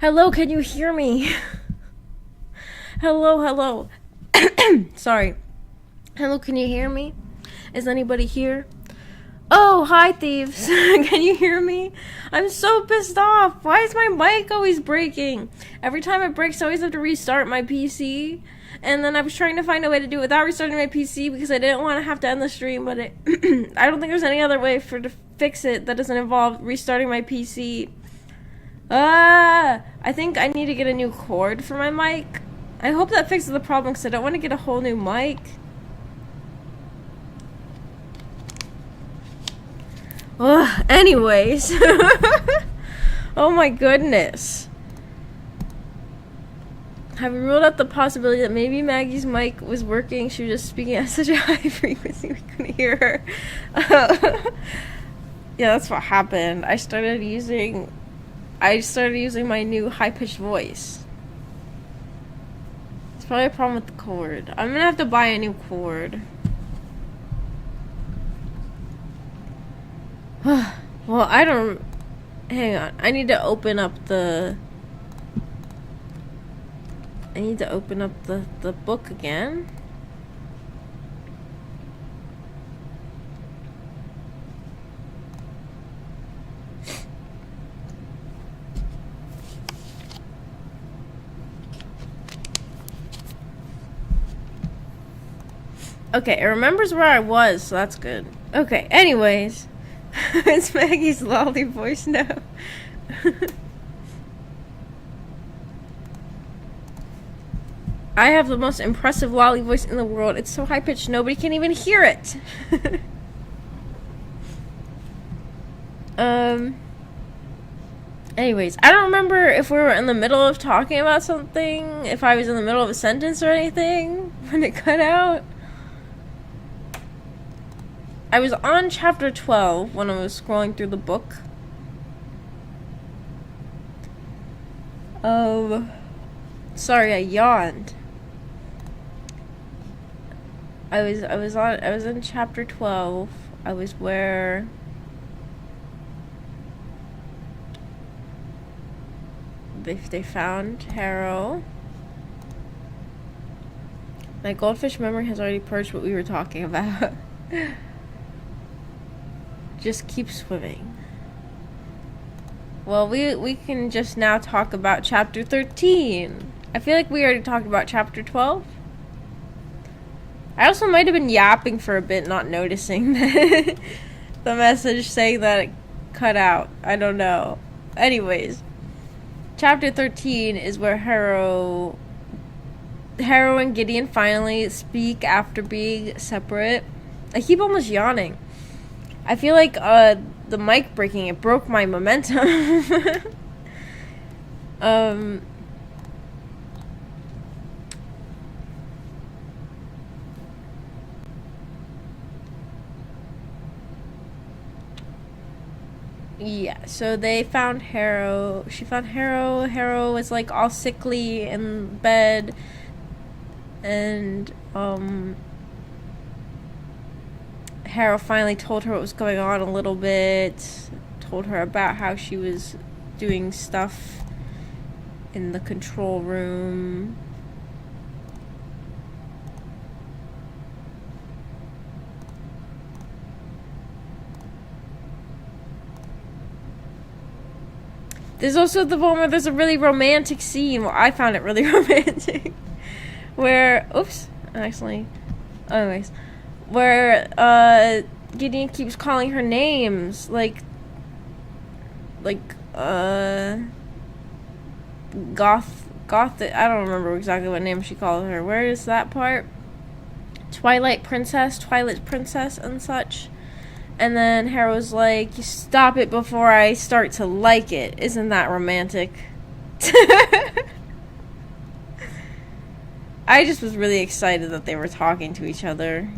Hello, can you hear me? Hello, hello. Sorry. Hello, can you hear me? Is anybody here? Oh, hi, thieves. Can you hear me? I'm so pissed off. Why is my mic always breaking? Every time it breaks, I always have to restart my PC. And then I was trying to find a way to do it without restarting my PC because I didn't want to have to end the stream, but I don't think there's any other way to fix it that doesn't involve restarting my PC. I think I need to get a new cord for my mic. I hope that fixes the problem because I don't want to get a whole new mic. Ugh, anyways. Oh my goodness. Have we ruled out the possibility that maybe Maggie's mic was working? She was just speaking at such a high frequency we couldn't hear her. Yeah, that's what happened. I started using my new high-pitched voice. It's probably a problem with the cord. I'm gonna have to buy a new cord. Well, I don't... Hang on. I need to open up the book again. Okay, it remembers where I was, so that's good. Okay, anyways. It's Maggie's lolly voice now. I have the most impressive lolly voice in the world. It's so high-pitched, nobody can even hear it. Anyways, I don't remember if we were in the middle of talking about something, if I was in the middle of a sentence or anything when it cut out. I was on chapter 12 when I was scrolling through the book. Sorry, I yawned. I was in chapter 12. I was where they found Harrow. My goldfish memory has already purged what we were talking about. Just keep swimming. Well, we can just now talk about chapter 13. I feel like we already talked about chapter 12. I also might have been yapping for a bit, not noticing the message saying that it cut out. I don't know. Anyways, chapter 13 is where Harrow and Gideon finally speak after being separate. I keep almost yawning. I feel like the mic breaking, it broke my momentum. Yeah, so they found Harrow. She found Harrow. Harrow was like all sickly in bed. And Harrow finally told her what was going on a little bit. Told her about how she was doing stuff in the control room. There's also the one where there's a really romantic scene. Well, I found it really romantic. Where, oops, actually, anyways, where Gideon keeps calling her names, like Goth, I don't remember exactly what name she called her. Where is that part? Twilight Princess, and such. And then Harrow's like, stop it before I start to like it. Isn't that romantic? I just was really excited that they were talking to each other.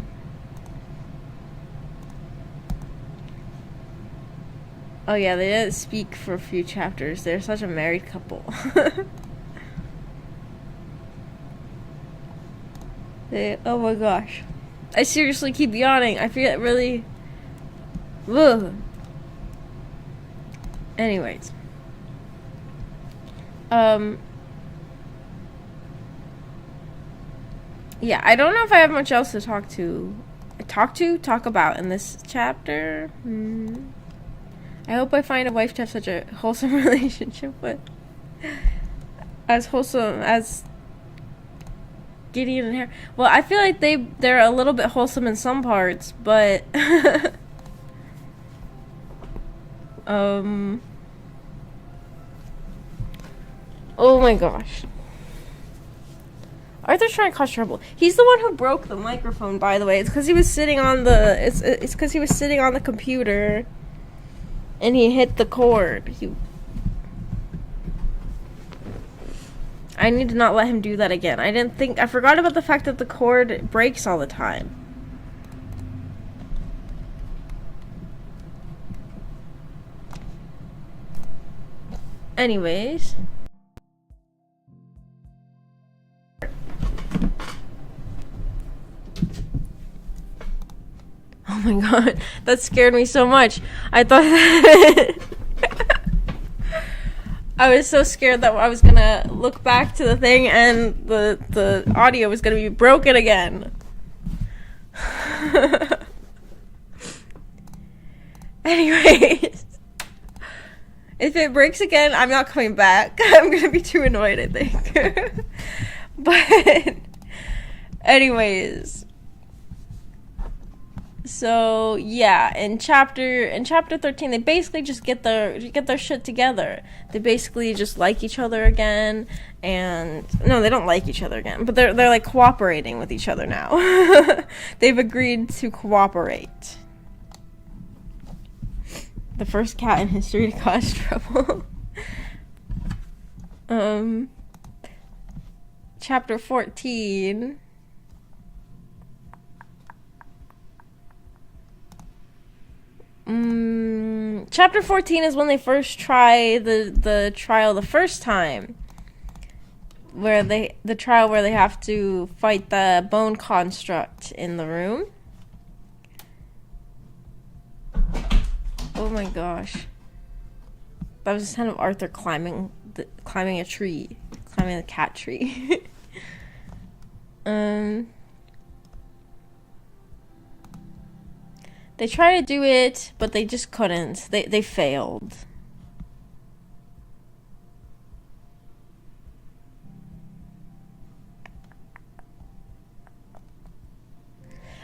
Oh yeah, they didn't speak for a few chapters. They're such a married couple. Oh my gosh. I seriously keep yawning. I feel it really... Ugh. Anyways. Um, yeah, I don't know if I have much else to talk about in this chapter. I hope I find a wife to have such a wholesome relationship with. As wholesome as Gideon and Harry. Well, I feel like they're a little bit wholesome in some parts, but oh my gosh. Arthur's trying to cause trouble. He's the one who broke the microphone, by the way. It's because he was sitting on the it's because he was sitting on the computer and he hit the cord. I need to not let him do that again. I forgot about the fact that the cord breaks all the time. Anyways. Oh my god, that scared me so much. I thought that I was so scared that I was gonna look back to the thing and the audio was gonna be broken again. Anyways, if it breaks again, I'm not coming back. I'm gonna be too annoyed, I think. But anyways, so yeah, in chapter 13, they basically just get their shit together. They basically just like each other again, and no, they don't like each other again, but they're like cooperating with each other now. They've agreed to cooperate. The first cat in history to cause trouble. Chapter 14. Chapter 14 is when they first try the trial the first time. The trial where they have to fight the bone construct in the room. Oh my gosh. That was the sound of Arthur climbing a tree. Climbing the cat tree. They tried to do it, but they just couldn't. They failed.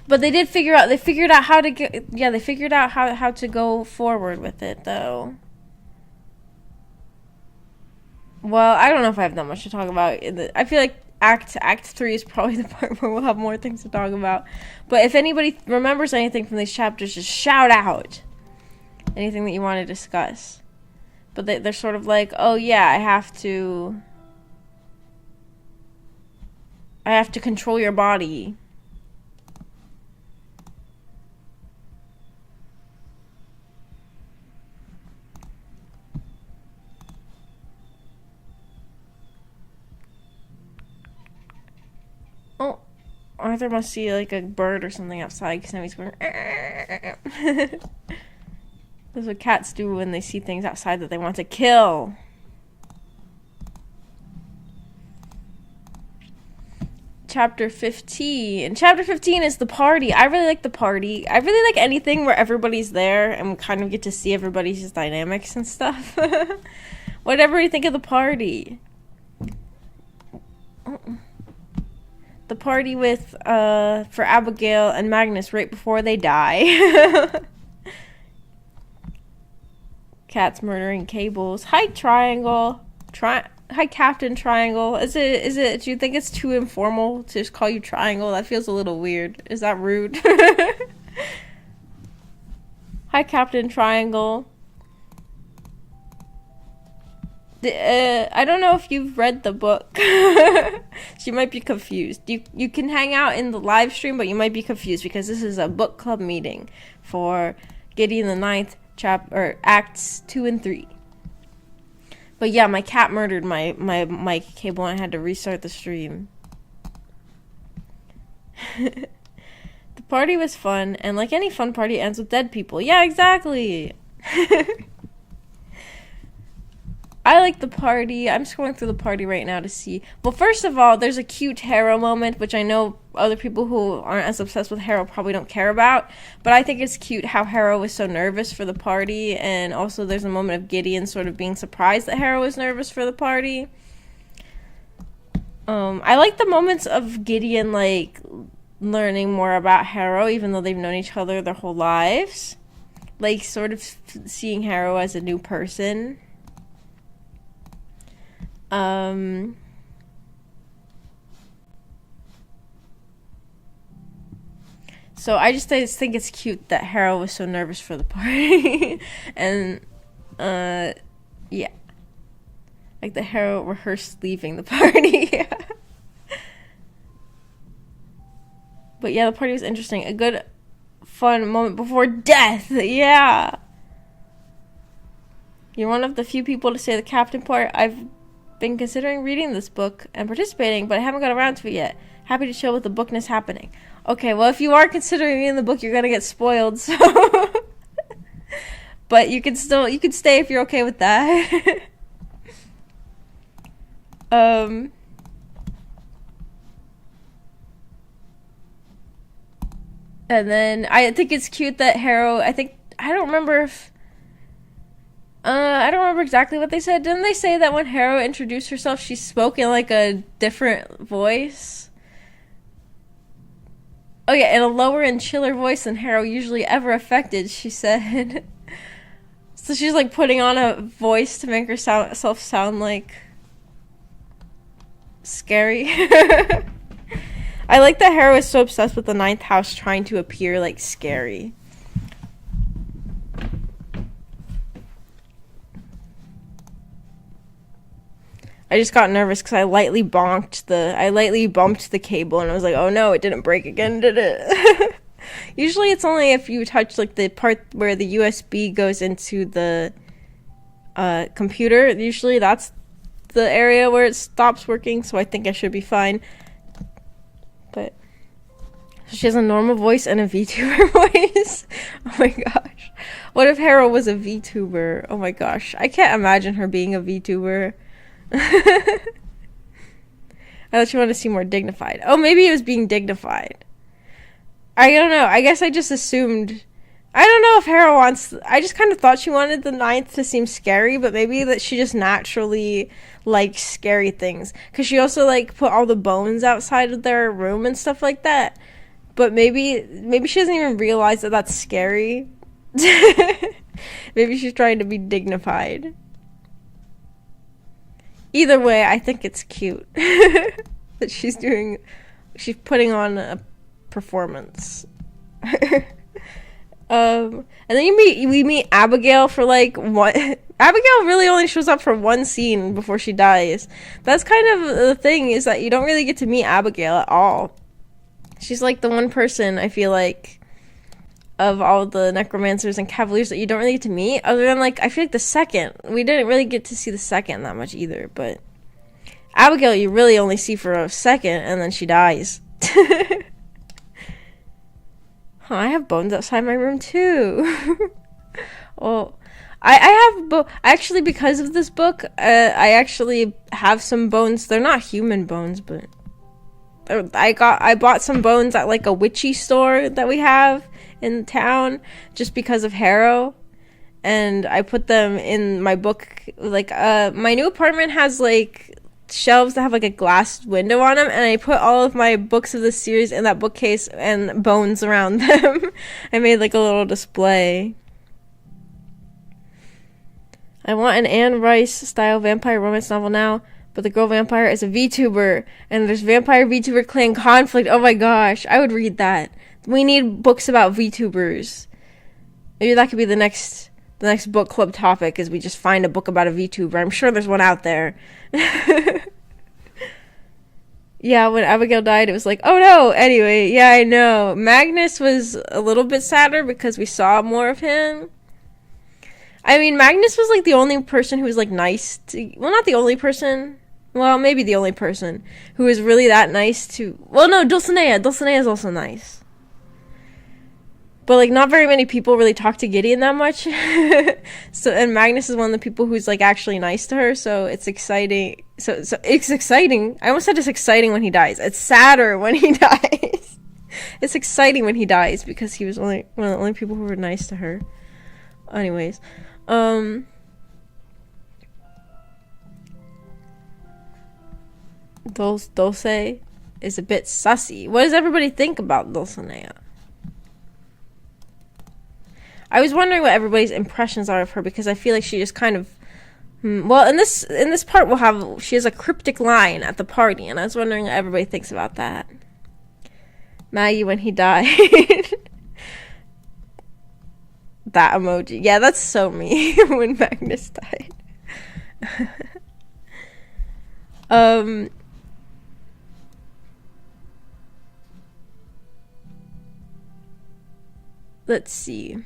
But they did figure out. They figured out how to get. Yeah, they figured out how to go forward with it, though. Well, I don't know if I have that much to talk about. I feel like Act 3 is probably the part where we'll have more things to talk about. But if anybody remembers anything from these chapters, just shout out anything that you want to discuss. But they're sort of like, oh yeah, I have to control your body. Oh, Arthur must see like a bird or something outside because now he's going. That's what cats do when they see things outside that they want to kill. Chapter 15. Chapter 15 is the party. I really like the party. I really like anything where everybody's there and we kind of get to see everybody's dynamics and stuff. Whatever you think of the party. The party with for Abigail and Magnus right before they die. Cats murdering cables. Hi Triangle. Hi Captain Triangle. Is it do you think it's too informal to just call you Triangle? That feels a little weird. Is that rude? Hi Captain Triangle. I don't know if you've read the book. So you might be confused. You can hang out in the live stream, but you might be confused because this is a book club meeting for Gideon the Ninth chapter, Acts 2 and 3. But yeah, my cat murdered my mic cable and I had to restart the stream. The party was fun, and like any fun party, ends with dead people. Yeah, exactly. I like the party. I'm scrolling through the party right now to see. Well, first of all, there's a cute Harrow moment, which I know other people who aren't as obsessed with Harrow probably don't care about. But I think it's cute how Harrow was so nervous for the party. And also there's a moment of Gideon sort of being surprised that Harrow was nervous for the party. I like the moments of Gideon, like, learning more about Harrow, even though they've known each other their whole lives. Like, sort of seeing Harrow as a new person. So I just think it's cute that Harrow was so nervous for the party. And, yeah. Like, the Harrow rehearsed leaving the party. But yeah, the party was interesting. A good, fun moment before death. Yeah. You're one of the few people to say the captain part. I've been considering reading this book and participating, but I haven't got around to it yet. Happy to chill with the bookness happening. Okay, well, if you are considering reading the book, you're gonna get spoiled, so... But you can stay if you're okay with that. And then I think it's cute that Harrow, I don't remember exactly what they said. Didn't they say that when Harrow introduced herself, she spoke in like a different voice? Oh yeah, in a lower and chiller voice than Harrow usually ever affected, she said. So she's like putting on a voice to make herself sound like scary. I like that Harrow is so obsessed with the ninth house trying to appear like scary. I just got nervous because I lightly bumped the cable and I was like, oh no, it didn't break again, did it? Usually it's only if you touch like the part where the USB goes into the computer. Usually that's the area where it stops working, so I think I should be fine. But she has a normal voice and a VTuber voice. Oh my gosh. What if Harrow was a VTuber? Oh my gosh. I can't imagine her being a VTuber. I thought she wanted to seem more dignified. Oh, maybe it was being dignified. I don't know. I guess I just assumed... I don't know if Harrow wants... I just kind of thought she wanted the ninth to seem scary, but maybe that she just naturally likes scary things. Because she also, like, put all the bones outside of their room and stuff like that. But maybe she doesn't even realize that that's scary. Maybe she's trying to be dignified. Either way, I think it's cute that she's putting on a performance. And then we meet Abigail for like one. Abigail really only shows up for one scene before she dies. That's kind of the thing, is that you don't really get to meet Abigail at all. She's like the one person, I feel like, of all the necromancers and cavaliers that you don't really get to meet, other than like, I feel like the second. We didn't really get to see the second that much either, but Abigail you really only see for a second and then she dies. Huh, I have bones outside my room too. Oh, actually, because of this book, I actually have some bones. They're not human bones, but I bought some bones at like a witchy store that we have in town just because of Harrow, and I put them in my book. Like, my new apartment has like shelves that have like a glass window on them, and I put all of my books of this series in that bookcase and bones around them. I made like a little display. I want an Anne Rice style vampire romance novel now, but the girl vampire is a VTuber, and there's vampire VTuber clan conflict. Oh my gosh, I would read that. We need books about VTubers. Maybe that could be the next book club topic, is we just find a book about a VTuber. I'm sure there's one out there. Yeah, when Abigail died, it was like, oh no. Anyway, yeah, I know. Magnus was a little bit sadder because we saw more of him. I mean, Magnus was like the only person who was like nice to... Well, not the only person. Well, maybe the only person who was really that nice to... Well, no, Dulcinea. Dulcinea is also nice. but like not very many people really talk to Gideon that much. So, and Magnus is one of the people who's like actually nice to her, so it's exciting. So it's exciting. I almost said it's exciting when he dies. It's sadder when he dies. It's exciting when he dies because he was only one of the only people who were nice to her. Anyways, Dulce is a bit sussy. What does everybody think about Dulcinea? I was wondering what everybody's impressions are of her because I feel like she just kind of well, in this part she has a cryptic line at the party, and I was wondering what everybody thinks about that. Maggie when he died. That emoji. Yeah, that's so me when Magnus died. Let's see.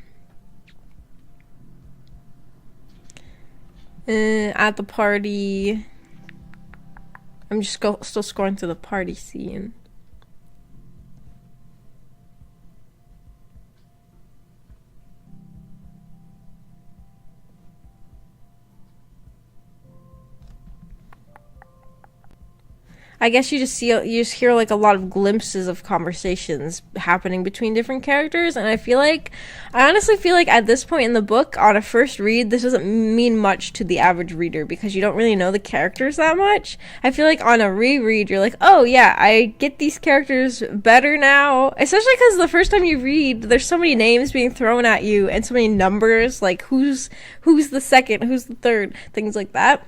At the party, I'm just still scrolling through the party scene. I guess you just hear like a lot of glimpses of conversations happening between different characters, and I honestly feel like at this point in the book, on a first read, this doesn't mean much to the average reader because you don't really know the characters that much. I feel like on a reread, you're like, oh yeah, I get these characters better now, especially because the first time you read, there's so many names being thrown at you and so many numbers, like who's the second, who's the third, things like that.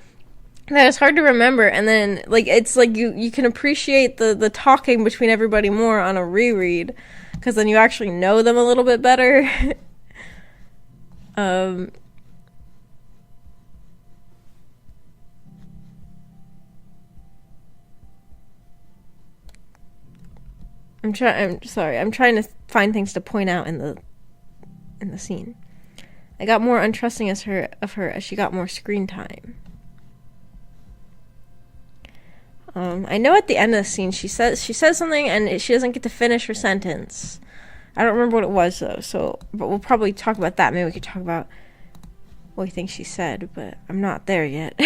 That it's hard to remember, and then like it's like you can appreciate the talking between everybody more on a reread because then you actually know them a little bit better. I'm trying to find things to point out in the scene. I got more untrusting of her as she got more screen time. I know at the end of the scene she says something and she doesn't get to finish her sentence. I don't remember what it was though, but we'll probably talk about that. Maybe we could talk about what we think she said, but I'm not there yet.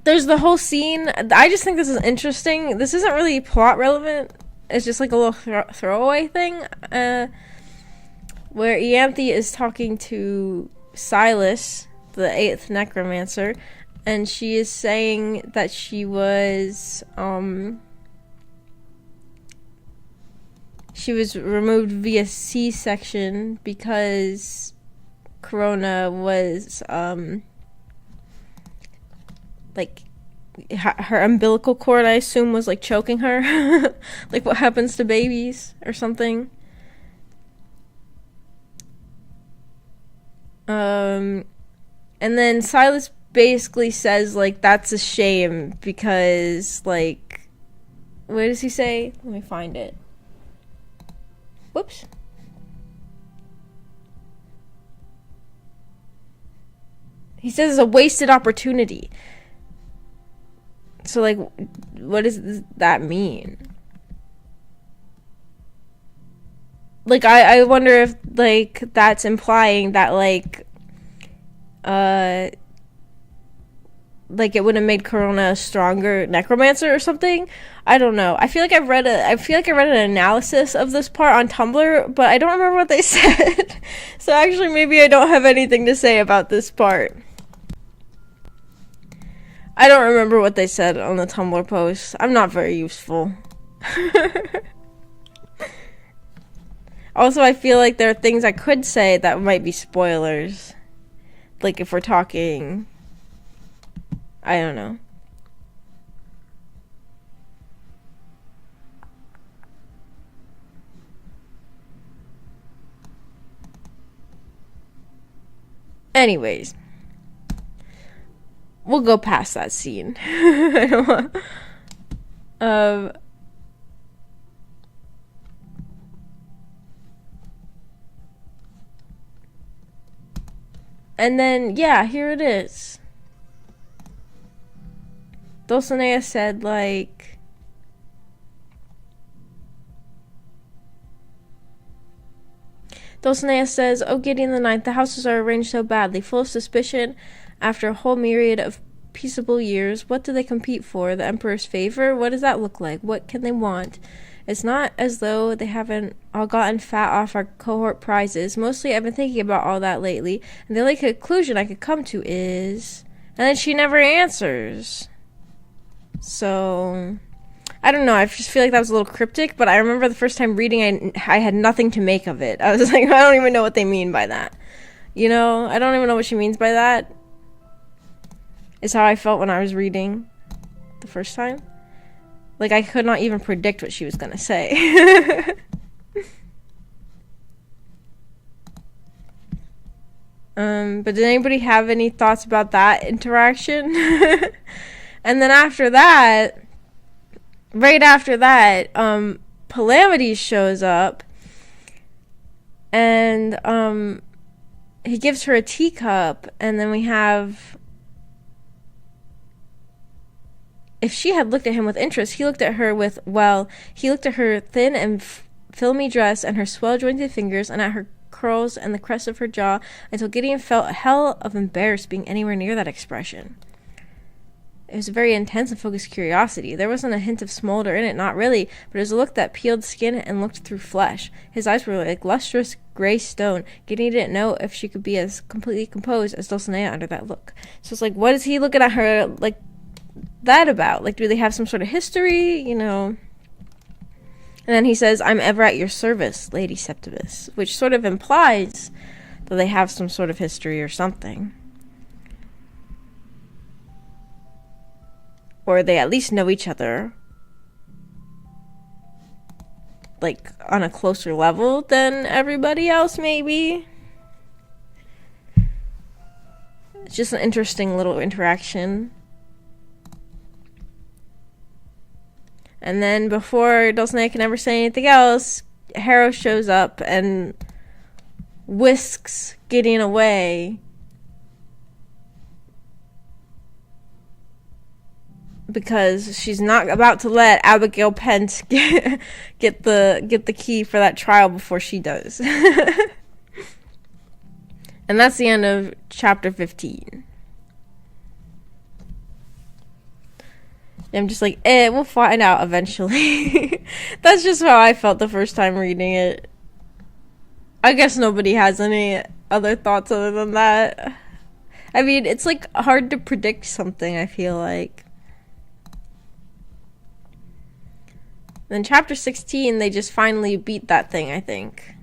There's the whole scene. I just think this is interesting. This isn't really plot relevant. It's just like a little throwaway thing. Where Ianthe is talking to Silas, the 8th necromancer, and she is saying that she was removed via C-section because Corona was like her umbilical cord, I assume, was like choking her. Like what happens to babies or something. And then Silas basically says like that's a shame because like what does he say? Let me find it. Whoops. He says it's a wasted opportunity. So, like, what does that mean? Like, I wonder if, like, that's implying that, like, it would have made Corona a stronger necromancer or something. I don't know. I feel like I read an analysis of this part on Tumblr, but I don't remember what they said. So actually, maybe I don't have anything to say about this part. I don't remember what they said on the Tumblr post. I'm not very useful. Also, I feel like there are things I could say that might be spoilers. Like if we're talking... I don't know. Anyways. We'll go past that scene. I don't want... And then, yeah, here it is. Dulcinea said, like... Dulcinea says, "Oh, Gideon the Ninth, the houses are arranged so badly, full of suspicion after a whole myriad of peaceable years. What do they compete for? The Emperor's favor? What does that look like? What can they want? It's not as though they haven't all gotten fat off our cohort prizes. Mostly I've been thinking about all that lately, and the only conclusion I could come to is..." And then she never answers. So... I don't know, I just feel like that was a little cryptic, but I remember the first time reading, I had nothing to make of it. I was like, I don't even know what they mean by that. You know, I don't even know what she means by that. Is how I felt when I was reading the first time. Like, I could not even predict what she was gonna say. But did anybody have any thoughts about that interaction? And then after that... Right after that, Palamades shows up, and he gives her a teacup, and then we have... If she had looked at him with interest, he looked at her with, well, he looked at her thin and filmy dress and her swell-jointed fingers, and at her curls and the crest of her jaw, until Gideon felt a hell of embarrassed being anywhere near that expression. It was a very intense and focused curiosity. There wasn't a hint of smolder in it, not really, but it was a look that peeled skin and looked through flesh. His eyes were like lustrous gray stone. Gideon didn't know if she could be as completely composed as Dulcinea under that look. So it's like, what is he looking at her like that about? Like, do they have some sort of history, you know? And then he says, "I'm ever at your service, Lady Septimus," which sort of implies that they have some sort of history or something. Or they at least know each other, like, on a closer level than everybody else, maybe. It's just an interesting little interaction. And then before Dulcinea can ever say anything else, Harrow shows up and whisks Gideon away. Because she's not about to let Abigail Pent get the key for that trial before she does. And that's the end of chapter 15. I'm just like, we'll find out eventually. That's just how I felt the first time reading it. I guess nobody has any other thoughts other than that. I mean, it's like hard to predict something, I feel like. Then chapter 16, they just finally beat that thing, I think.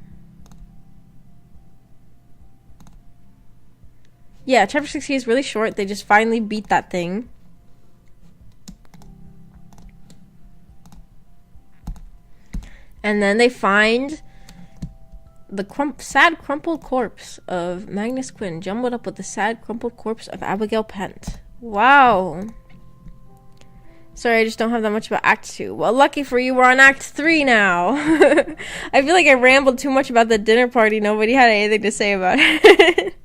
Yeah, chapter 16 is really short. They just finally beat that thing. And then they find the sad crumpled corpse of Magnus Quinn jumbled up with the sad crumpled corpse of Abigail Pent. Wow. Sorry, I just don't have that much about Act 2. Well, lucky for you, we're on Act 3 now. I feel like I rambled too much about the dinner party. Nobody had anything to say about it.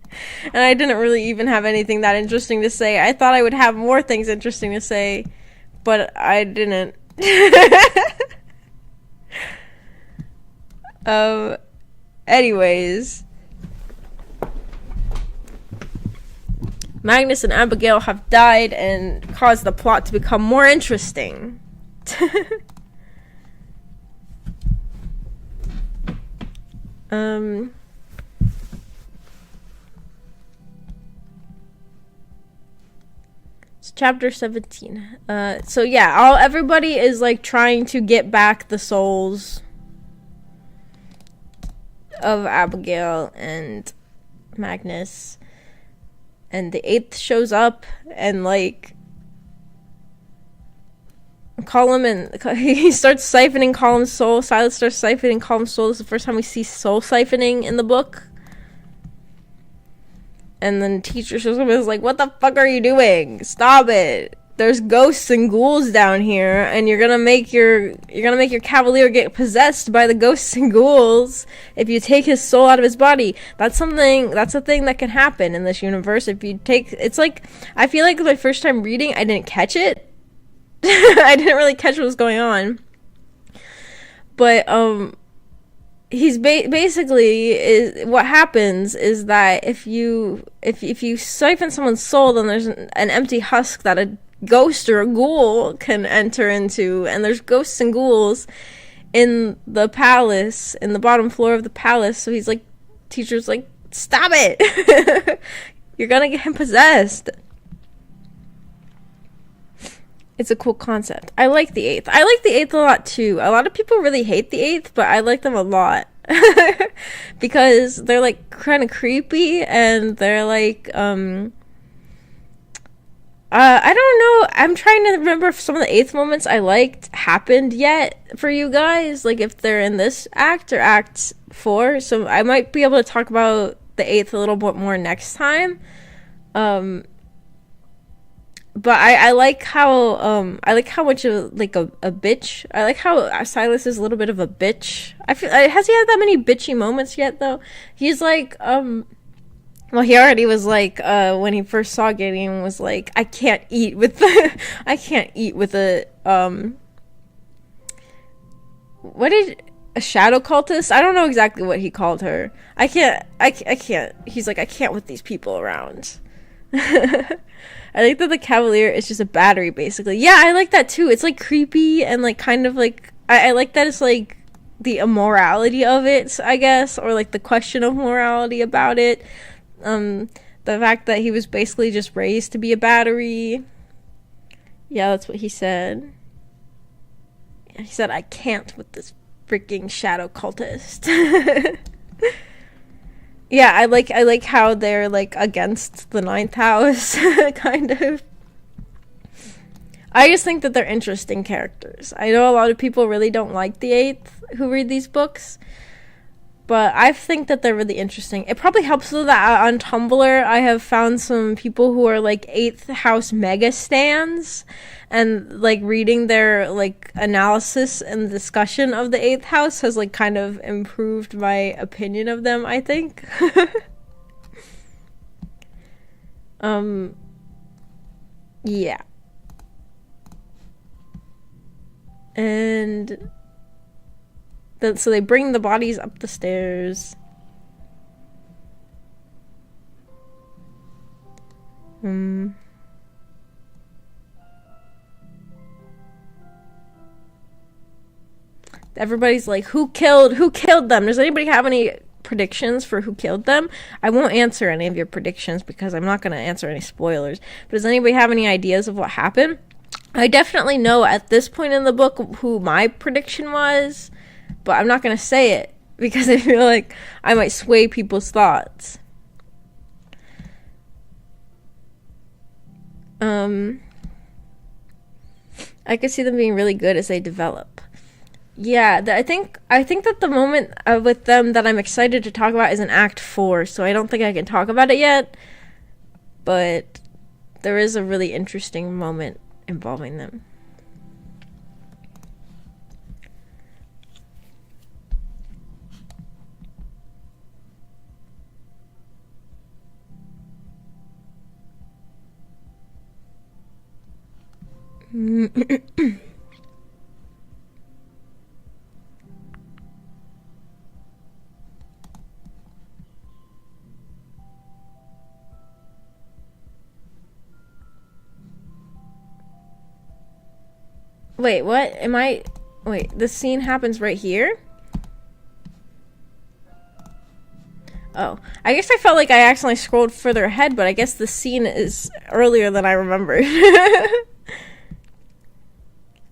And I didn't really even have anything that interesting to say. I thought I would have more things interesting to say, but I didn't. Anyways. Magnus and Abigail have died and caused the plot to become more interesting. It's chapter 17. So yeah, everybody is like trying to get back the souls of Abigail and Magnus. And the 8th shows up and like Colum, and he starts siphoning Colum's soul. Silas starts siphoning Colum's soul. This is the first time we see soul siphoning in the book. And then teacher shows up and is like, "What the fuck are you doing? Stop it." there's ghosts and ghouls down here, and you're gonna make your cavalier get possessed by the ghosts and ghouls if you take his soul out of his body. That's a thing that can happen in this universe. If you take, it's like, I feel like my first time reading, I didn't catch it. I didn't really catch what was going on. But he's basically, is what happens is that if you siphon someone's soul, then there's an empty husk that a ghost or a ghoul can enter into, and there's ghosts and ghouls in the palace, in the bottom floor of the palace. So he's like, teacher's like, stop it. You're gonna get him possessed. It's a cool concept. I like the eighth. I like the eighth a lot too. A lot of people really hate the eighth, but I like them a lot. Because they're like kind of creepy, and they're like I don't know. I'm trying to remember if some of the eighth moments I liked happened yet for you guys. Like if they're in this act or act 4. So I might be able to talk about the eighth a little bit more next time. But I like how much of like a bitch. I like how Silas is a little bit of a bitch. I feel, has he had that many bitchy moments yet though? He's like well, he already was like, when he first saw Gideon, was like, I can't eat with the, a shadow cultist? I don't know exactly what he called her. I can't, he's like, I can't with these people around. I think that the Cavalier is just a battery, basically. Yeah, I like that too. It's like creepy and like kind of like, I like that it's like the immorality of it, I guess, or like the question of morality about it. The fact that he was basically just raised to be a battery. Yeah, that's what he said. He said, I can't with this freaking shadow cultist. Yeah, I like how they're like against the 9th house, kind of. I just think that they're interesting characters. I know a lot of people really don't like the 8th who read these books, but I think that they're really interesting. It probably helps though that on Tumblr I have found some people who are like 8th house mega stans, and like reading their like analysis and discussion of the 8th house has like kind of improved my opinion of them, I think. Yeah. And so they bring the bodies up the stairs. Everybody's like, who killed them? Does anybody have any predictions for who killed them? I won't answer any of your predictions because I'm not going to answer any spoilers. But does anybody have any ideas of what happened? I definitely know at this point in the book who my prediction was, but I'm not going to say it because I feel like I might sway people's thoughts. I could see them being really good as they develop. Yeah, I think that the moment with them that I'm excited to talk about is in Act 4, so I don't think I can talk about it yet, but there is a really interesting moment involving them. Wait, what? Wait, this scene happens right here? Oh, I guess I felt like I accidentally scrolled further ahead, but I guess the scene is earlier than I remembered.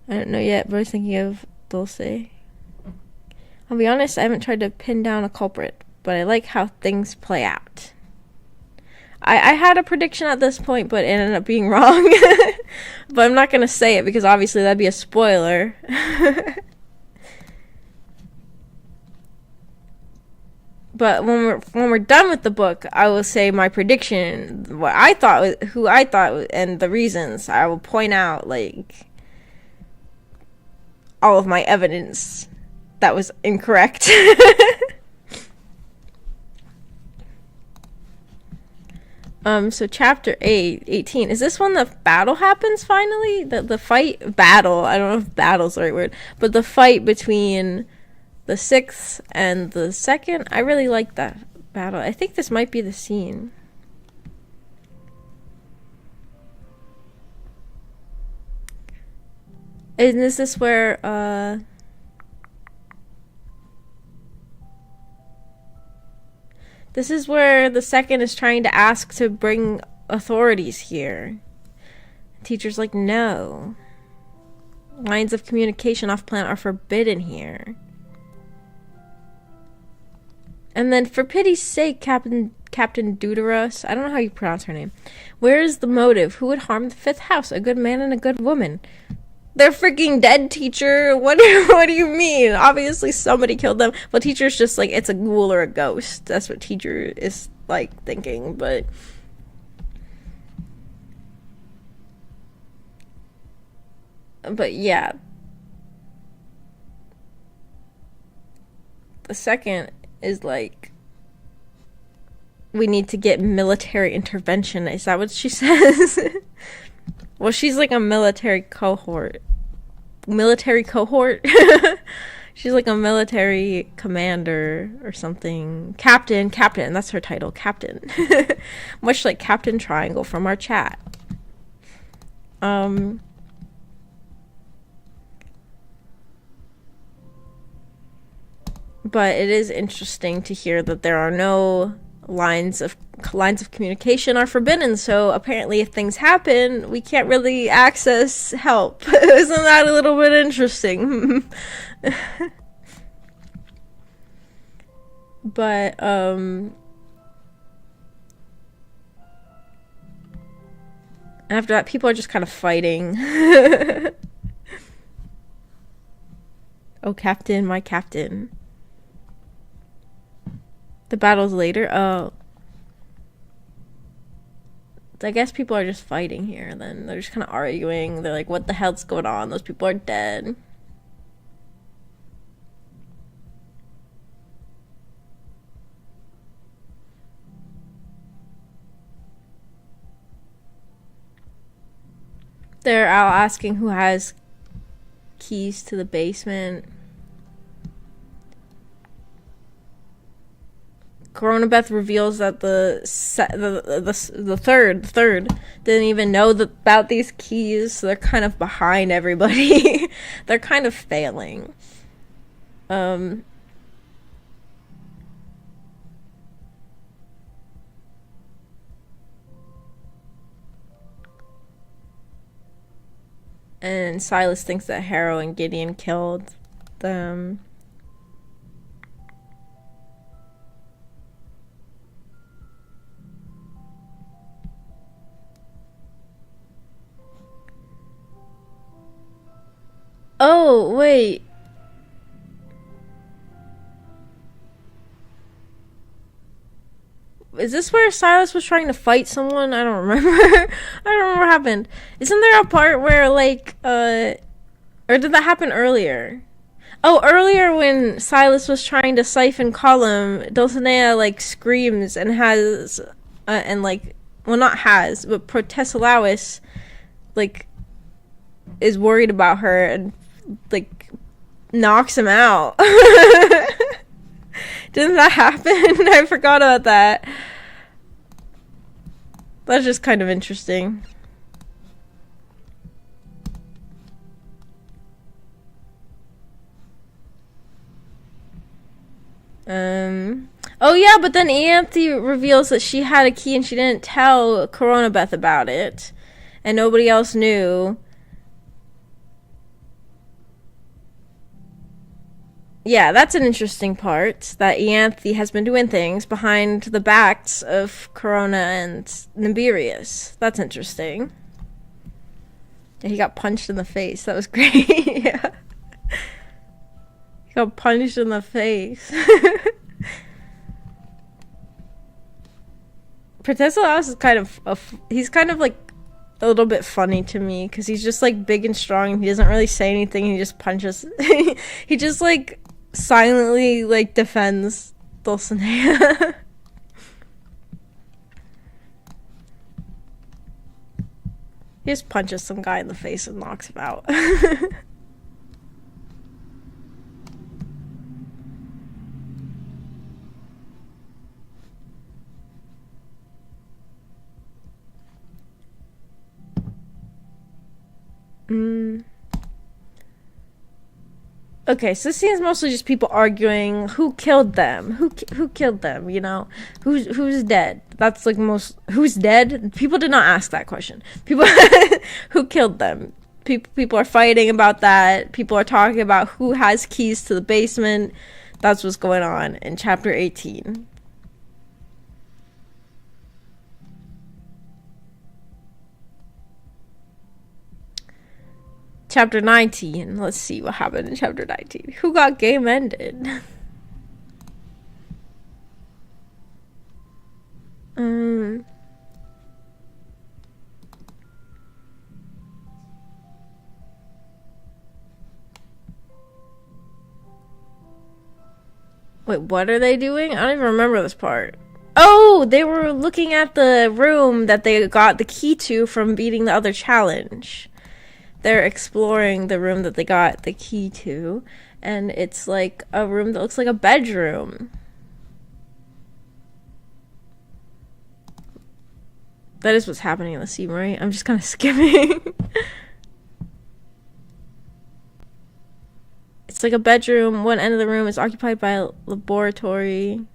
I don't know yet, but I was thinking of Dulce. I'll be honest, I haven't tried to pin down a culprit, but I like how things play out. I had a prediction at this point, but it ended up being wrong. But I'm not going to say it because obviously that'd be a spoiler. But when we're done with the book, I will say my prediction, what I thought, who I thought, and the reasons. I will point out like all of my evidence that was incorrect. So chapter 18. Is this when the battle happens finally? The fight, battle, I don't know if battle's the right word, but the fight between the 6th and the 2nd. I really like that battle. I think this might be the scene. And is this where, this is where the 2nd is trying to ask to bring authorities here. Teacher's like, no. Lines of communication off planet are forbidden here. And then, for pity's sake, Captain Deuteros, I don't know how you pronounce her name. Where is the motive? Who would harm the 5th house? A good man and a good woman. They're freaking dead, teacher. What do you mean? Obviously somebody killed them. But teacher's just like, it's a ghoul or a ghost. That's what teacher is like thinking, but yeah. The 2nd is like, we need to get military intervention. Is that what she says? Well, she's like a military cohort. She's like a military commander or something. Captain. That's her title. Captain. Much like Captain Triangle from our chat. But it is interesting to hear that there are no lines of communication are forbidden, so apparently if things happen, we can't really access help. Isn't that a little bit interesting? But after that, people are just kind of fighting. Oh, Captain, my Captain. The battle's later. Oh. I guess people are just fighting here, then. They're just kind of arguing. They're like, what the hell's going on? Those people are dead. They're out asking who has keys to the basement. Coronabeth reveals that the third didn't even know about these keys, so they're kind of behind everybody. They're kind of failing. And Silas thinks that Harrow and Gideon killed them. Oh, wait. Is this where Silas was trying to fight someone? I don't remember. I don't remember what happened. Isn't there a part where, like, or did that happen earlier? Oh, earlier when Silas was trying to siphon Column, Dulcinea, like, screams and has, and, like, well, not has, but Protesilaus, like, is worried about her and, like, knocks him out. Didn't that happen? I forgot about that. That's just kind of interesting. Oh yeah, but then Ianthe reveals that she had a key and she didn't tell Coronabeth about it. And nobody else knew. Yeah, that's an interesting part, that Ianthe has been doing things behind the backs of Corona and Nibirius. That's interesting. Yeah, he got punched in the face. That was great. Yeah. He got punched in the face. Protesilaus is kind of he's kind of like a little bit funny to me because he's just like big and strong. He doesn't really say anything. He just punches. He just like silently like defends Dulcinea. He just punches some guy in the face and knocks him out. Okay, so this scene is mostly just people arguing who killed them, who killed them, you know, who's dead. That's like most who's dead. People did not ask that question. People who killed them. People are fighting about that. People are talking about who has keys to the basement. That's what's going on in chapter 18. Chapter 19. Let's see what happened in chapter 19. Who got game ended? Wait, what are they doing? I don't even remember this part. Oh, they were looking at the room that they got the key to from beating the other challenge. They're exploring the room that they got the key to, and it's like a room that looks like a bedroom. That is what's happening in the scene, right? I'm just kind of skimming. It's like a bedroom. One end of the room is occupied by a laboratory.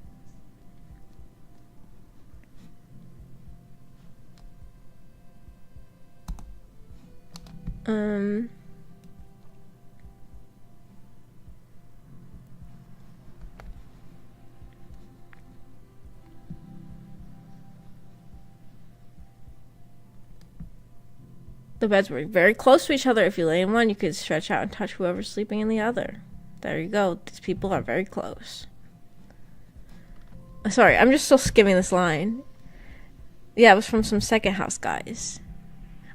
The beds were very close to each other. If you lay in one, you could stretch out and touch whoever's sleeping in the other. There you go. These people are very close. Sorry, I'm just still skimming this line. Yeah, it was from some second house guys.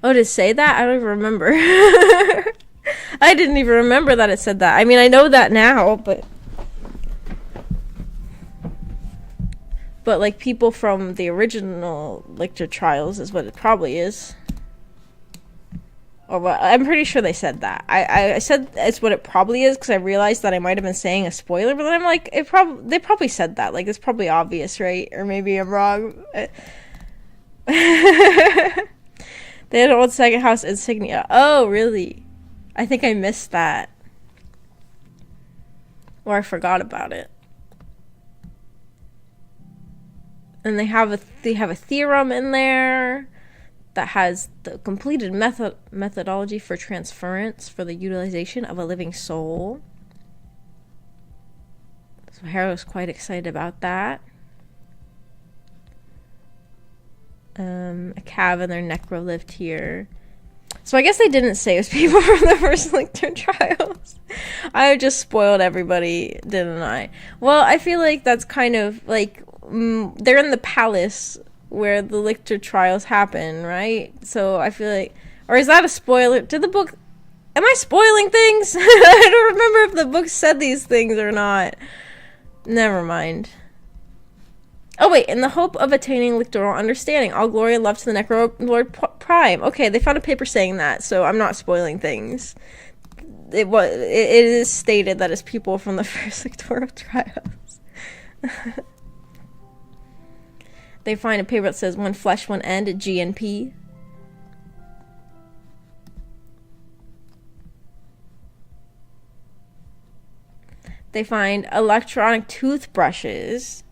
Oh, did it say that? I don't even remember. I didn't even remember that it said that. I mean, I know that now, but like people from the original lecture trials is what it probably is. Or what? I'm pretty sure they said that. I said it's what it probably is because I realized that I might have been saying a spoiler, but then I'm like, they probably said that. Like, it's probably obvious, right? Or maybe I'm wrong. They had an old second house insignia. Oh, really? I think I missed that. Or I forgot about it. And they have a theorem in there that has the completed methodology for transference for the utilization of a living soul. So Harrow's quite excited about that. A cav and their necro lived here. So I guess they didn't say it was people from the first lecture trials. I just spoiled everybody, didn't I? Well, I feel like that's kind of like they're in the palace where the lictor trials happen, right? So I feel like, or is that a spoiler? Did the book, am I spoiling things? I don't remember if the book said these things or not. Never mind. Oh wait, in the hope of attaining lictoral understanding, all glory and love to the Necro Lord Prime. Okay, they found a paper saying that, so I'm not spoiling things. It is stated that it's people from the first lictoral trials. They find a paper that says one flesh, one end, GNP. They find electronic toothbrushes.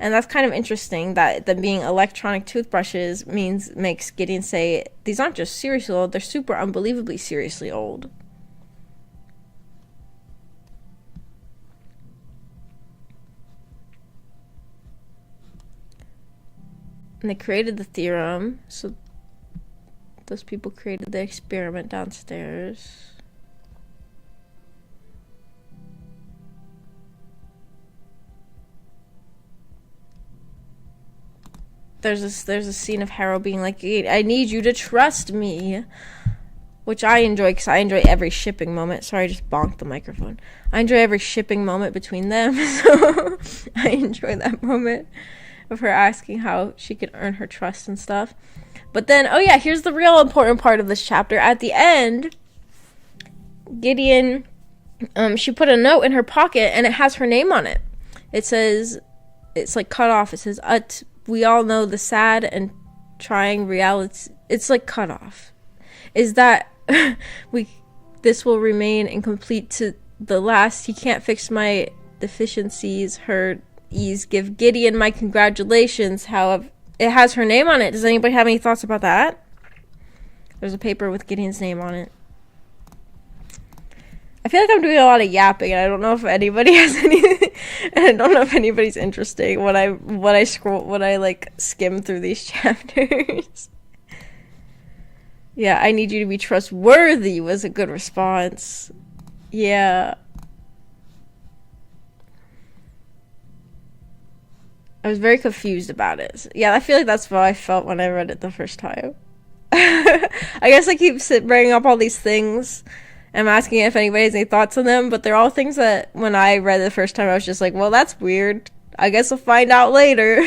And that's kind of interesting that them being electronic toothbrushes makes Gideon say, these aren't just seriously old, they're super unbelievably seriously old. And they created the theorem, so those people created the experiment downstairs. there's a scene of Harrow being like, I need you to trust me, which I enjoy because I enjoy every shipping moment. Sorry, I just bonked the microphone. I enjoy every shipping moment between them, so I enjoy that moment of her asking how she could earn her trust and stuff. But then, oh yeah, here's the real important part of this chapter. At the end, Gideon, she put a note in her pocket and it has her name on it. It says, it's like cut off. It says, we all know the sad and trying reality. It's like cut off. Is that this will remain incomplete to the last. He can't fix my deficiencies. Her ease. Give Gideon my congratulations. However, it has her name on it. Does anybody have any thoughts about that? There's a paper with Gideon's name on it. I feel like I'm doing a lot of yapping, and I don't know if anybody has any. And I don't know if anybody's interested when I like skim through these chapters. Yeah, I need you to be trustworthy was a good response. Yeah. I was very confused about it. Yeah, I feel like that's how I felt when I read it the first time. I guess I keep bringing up all these things. I'm asking if anybody has any thoughts on them, but they're all things that when I read it the first time, I was just like, well, that's weird. I guess we'll find out later.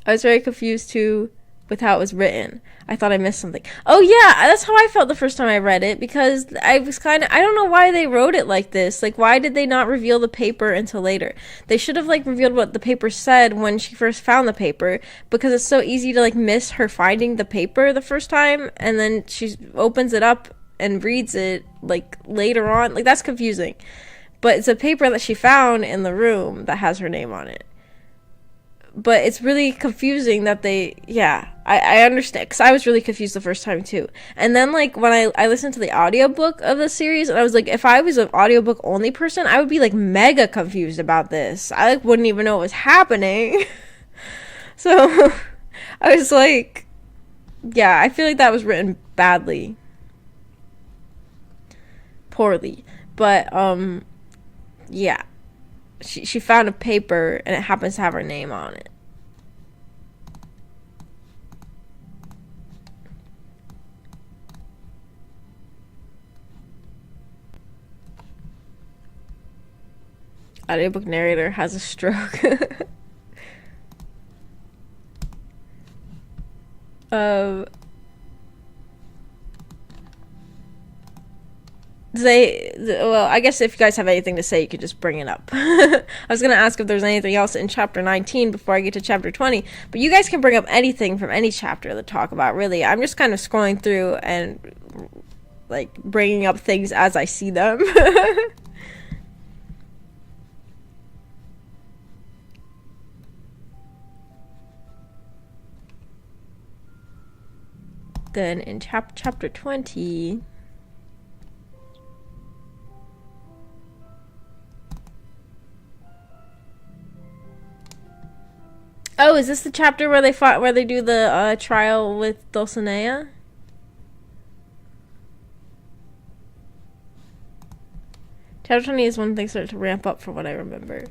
I was very confused, too, with how it was written. I thought I missed something. Oh, yeah, that's how I felt the first time I read it, because I was I don't know why they wrote it like this. Like, why did they not reveal the paper until later? They should have, like, revealed what the paper said when she first found the paper, because it's so easy to, like, miss her finding the paper the first time, and then she opens it up and reads it, like, later on. Like, that's confusing. But it's a paper that she found in the room that has her name on it. But it's really confusing that I understand, because I was really confused the first time too. And then, like, when I listened to the audiobook of the series, and I was like, if I was an audiobook only person, I would be, like, mega confused about this. I, like, wouldn't even know what was happening. So, I was like, yeah, I feel like that was written badly. Poorly. But, yeah. She found a paper, and it happens to have her name on it. Audiobook narrator has a stroke. Well, I guess if you guys have anything to say, you could just bring it up. I was going to ask if there's anything else in chapter 19 before I get to chapter 20, but you guys can bring up anything from any chapter to talk about, really. I'm just kind of scrolling through and, like, bringing up things as I see them. Then in chapter 20... Oh, is this the chapter where they do the trial with Dulcinea? Chapter 20 is when things start to ramp up, from what I remember.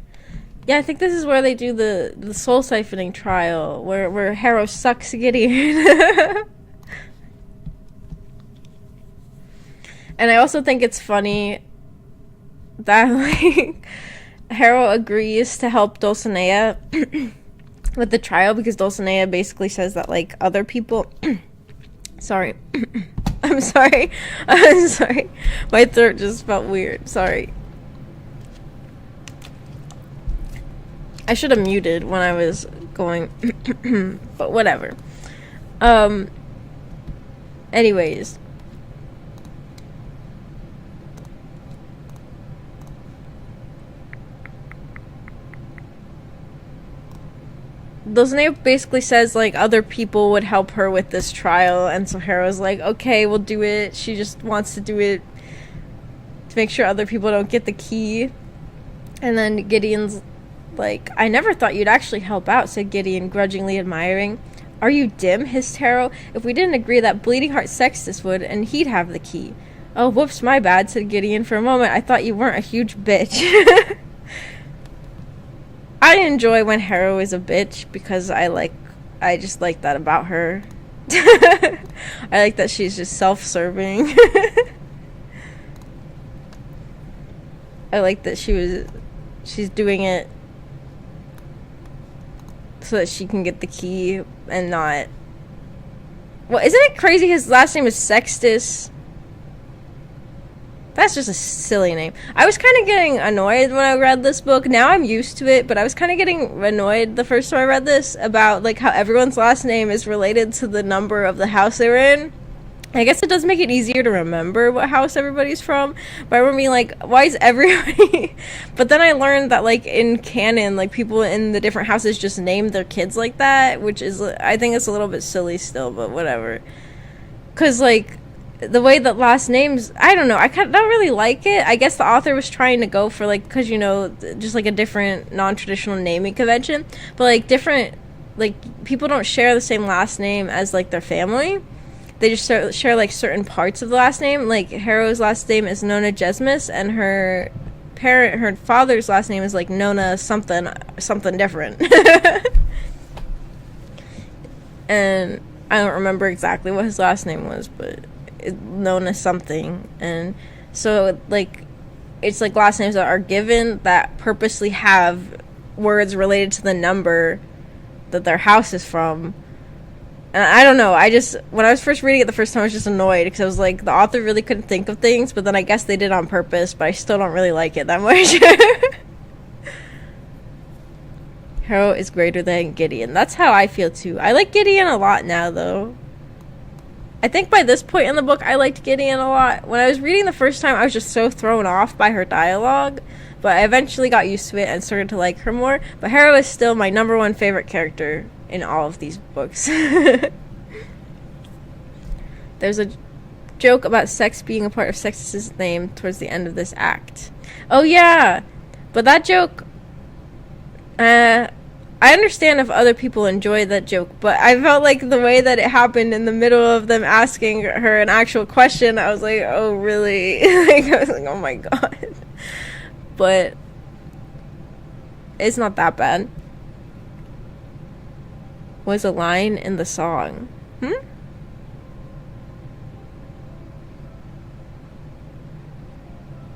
Yeah, I think this is where they do the soul siphoning trial, where Harrow sucks Gideon. And I also think it's funny that, like, Harrow agrees to help Dulcinea with the trial, because Dulcinea basically says that, like, other people... Sorry. I'm sorry. My throat just felt weird. Sorry. I should have muted when I was going... But whatever. Anyways... Dulcinea basically says, like, other people would help her with this trial, and so Harrow's like, okay, we'll do it. She just wants to do it to make sure other people don't get the key. And then Gideon's like, I never thought you'd actually help out, said Gideon, grudgingly admiring. Are you dim? Hissed Harrow. If we didn't agree, that Bleeding Heart Sextus would, and he'd have the key. Oh, whoops, my bad, said Gideon. For a moment, I thought you weren't a huge bitch. I enjoy when Harrow is a bitch because I just like that about her. I like that she's just self-serving. I like that she's doing it so that she can get the key and not. Well, isn't it crazy his last name is Sextus? That's just a silly name. I was kind of getting annoyed when I read this book. Now I'm used to it, but I was kind of getting annoyed the first time I read this about like how everyone's last name is related to the number of the house they were in. I guess it does make it easier to remember what house everybody's from. But I remember being like, why is everybody... But then I learned that, like, in canon, like, people in the different houses just name their kids like that, which is... I think it's a little bit silly still, but whatever. Because, like, the way that last names... I don't know. I don't really like it. I guess the author was trying to go for, like... Because, you know, just, like, a different non-traditional naming convention. But, like, different... Like, people don't share the same last name as, like, their family. They just share like certain parts of the last name. Like Harrow's last name is Nona Jesmus, and her father's last name is like Nona something different. And I don't remember exactly what his last name was, but Nona something. And so like it's like last names that are given that purposely have words related to the number that their house is from. And I don't know, when I was first reading it the first time, I was just annoyed, because I was like, the author really couldn't think of things, but then I guess they did on purpose, but I still don't really like it that much. Harrow is greater than Gideon. That's how I feel, too. I like Gideon a lot now, though. I think by this point in the book, I liked Gideon a lot. When I was reading the first time, I was just so thrown off by her dialogue, but I eventually got used to it and started to like her more. But Harrow is still my #1 favorite character in all of these books. There's a joke about sex being a part of Sextus's name towards the end of this act. Oh yeah, but that joke, I understand if other people enjoy that joke, but I felt like the way that it happened in the middle of them asking her an actual question, I was like, oh really? Like, I was like, oh my god. But it's not that bad. Was a line in the song.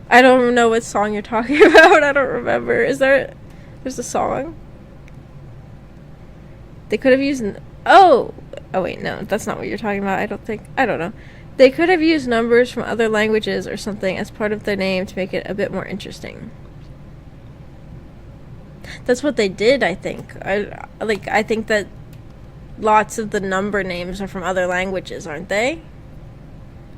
I don't know what song you're talking about. I don't remember. There's a song? They could have used... Oh wait, no. That's not what you're talking about, I don't think. I don't know. They could have used numbers from other languages or something as part of their name to make it a bit more interesting. That's what they did, I think. I think that lots of the number names are from other languages, aren't they?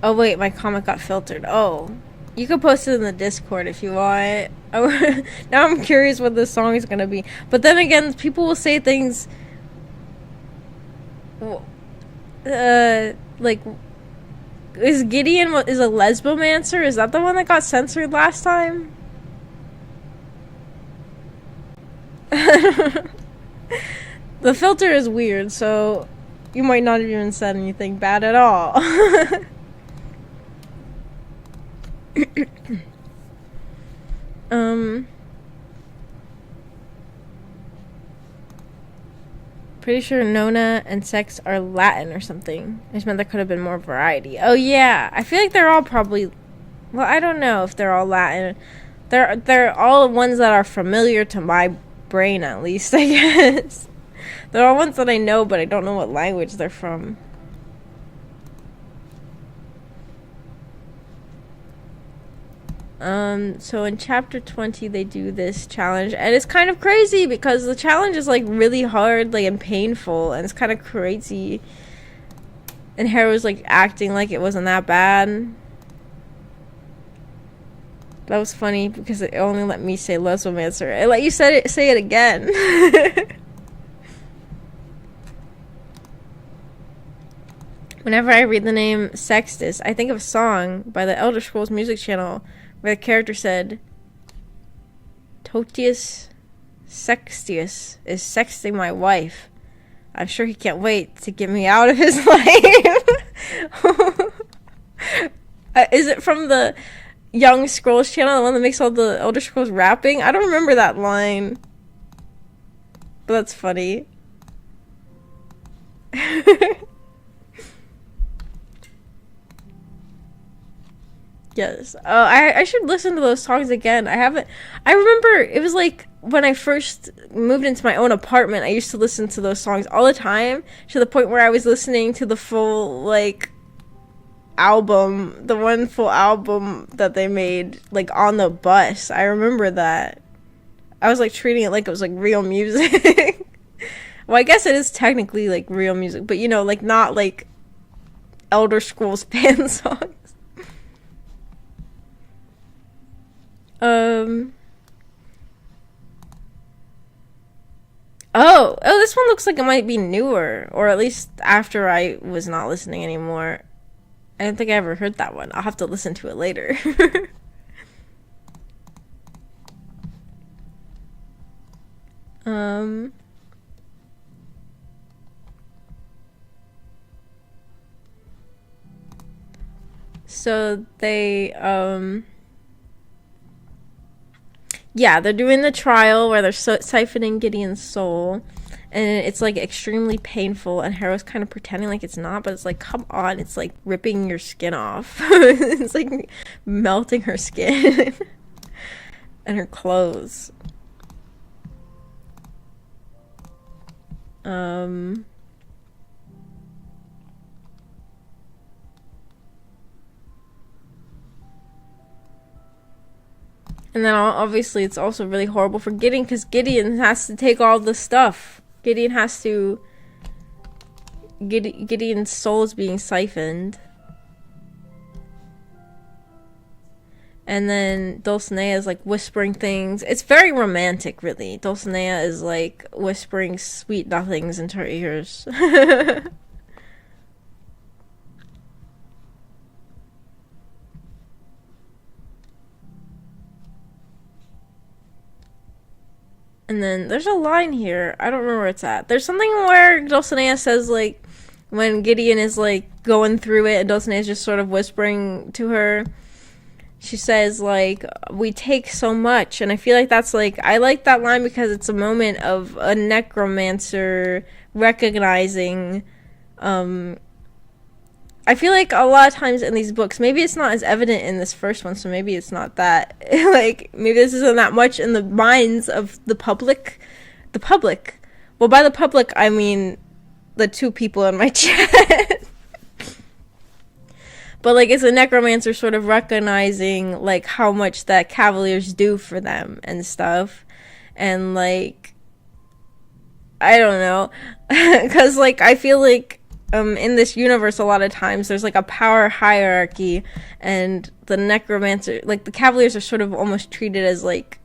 Oh wait, my comment got filtered. Oh, you can post it in the Discord if you want. Oh, now I'm curious what this song is gonna be. But then again, people will say things like, is Gideon is a lesbomancer? Is that the one that got censored last time? The filter is weird, so you might not have even said anything bad at all. Pretty sure Nona and Sex are Latin or something. I just meant there could have been more variety. Oh yeah, I feel like they're all probably... Well, I don't know if they're all Latin. They're all ones that are familiar to my brain, at least, I guess. They're all ones that I know, but I don't know what language they're from. So in chapter 20 they do this challenge, and it's kind of crazy because the challenge is like really hard, like, and painful, and it's kind of crazy. And Harrow's like acting like it wasn't that bad. That was funny because it only let me say lesbomancer. It let you say it again. Whenever I read the name Sextus, I think of a song by the Elder Scrolls music channel where the character said, Totius Sextius is sexting my wife. I'm sure he can't wait to get me out of his life. Is it from the Young Scrolls channel, the one that makes all the Elder Scrolls rapping? I don't remember that line. But that's funny. Yes. I should listen to those songs again. I haven't. I remember it was like when I first moved into my own apartment, I used to listen to those songs all the time to the point where I was listening to the full, like, album, the one full album that they made, like, on the bus. I remember that. I was, like, treating it like it was, like, real music. Well, I guess it is technically, like, real music, but, you know, like, not, like, Elder Scrolls fan songs. Oh, this one looks like it might be newer, or at least after I was not listening anymore. I don't think I ever heard that one. I'll have to listen to it later. um, so they, yeah, they're doing the trial where they're siphoning Gideon's soul, and it's like extremely painful. And Harrow's kind of pretending like it's not, but it's like, come on, it's like ripping your skin off. It's like melting her skin and her clothes. And then obviously it's also really horrible for Gideon because Gideon has to take all the stuff. Gideon has to... Gideon's soul is being siphoned. And then Dulcinea is like whispering things. It's very romantic, really. Dulcinea is like whispering sweet nothings into her ears. And then there's a line here. I don't remember where it's at. There's something where Dulcinea says, like, when Gideon is, like, going through it and Dulcinea is just sort of whispering to her. She says, like, we take so much. And I feel like that's, like, I like that line because it's a moment of a necromancer recognizing, I feel like a lot of times in these books, maybe it's not as evident in this first one, so maybe it's not that. Like, maybe this isn't that much in the minds of the public. The public. Well, by the public, I mean the two people in my chat. But, like, it's a necromancer sort of recognizing, like, how much that Cavaliers do for them and stuff. And, like, I don't know. Because, like, I feel like in this universe, a lot of times there's like a power hierarchy, and the necromancer, like the Cavaliers, are sort of almost treated as like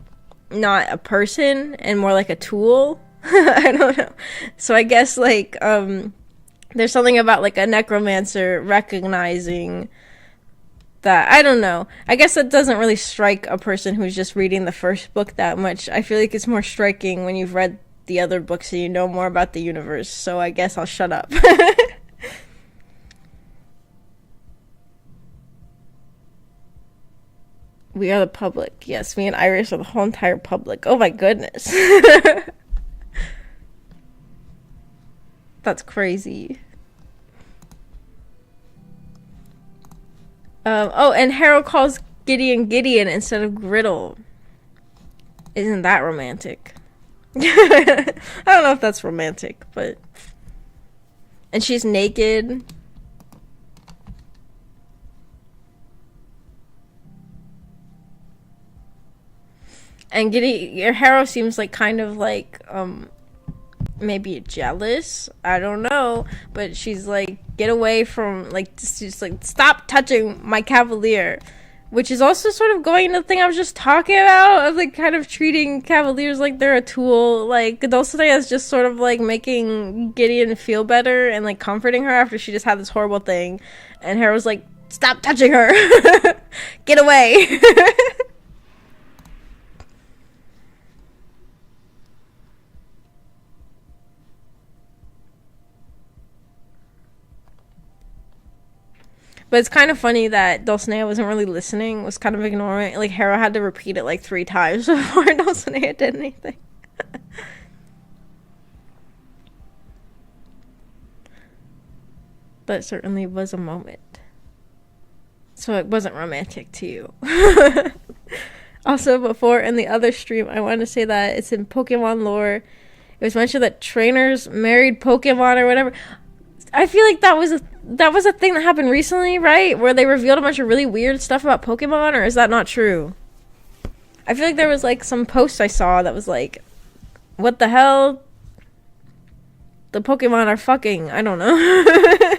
not a person and more like a tool. I don't know. So I guess like there's something about like a necromancer recognizing that. I don't know. I guess that doesn't really strike a person who's just reading the first book that much. I feel like it's more striking when you've read the other books and you know more about the universe. So I guess I'll shut up. We are the public. Yes, me and Iris are the whole entire public. Oh my goodness. That's crazy. Oh, and Harrow calls Gideon Gideon instead of Griddle. Isn't that romantic? I don't know if that's romantic, but... And she's naked. And Harrow seems like kind of like, maybe jealous. I don't know. But she's like, get away from, like, just like, stop touching my Cavalier. Which is also sort of going into the thing I was just talking about, of like kind of treating Cavaliers like they're a tool. Like, Dulcinea is just sort of like making Gideon feel better and like comforting her after she just had this horrible thing. And Harrow's like, stop touching her. Get away. But it's kind of funny that Dulcinea wasn't really listening, was kind of ignoring it. Like, Harrow had to repeat it like 3 times before Dulcinea did anything. That certainly was a moment. So it wasn't romantic to you. Also, before in the other stream, I wanted to say that it's in Pokemon lore. It was mentioned that trainers married Pokemon or whatever. I feel like that was a thing that happened recently, right? Where they revealed a bunch of really weird stuff about Pokemon, or is that not true? I feel like there was like some post I saw that was like, what the hell? The Pokemon are fucking. I don't know.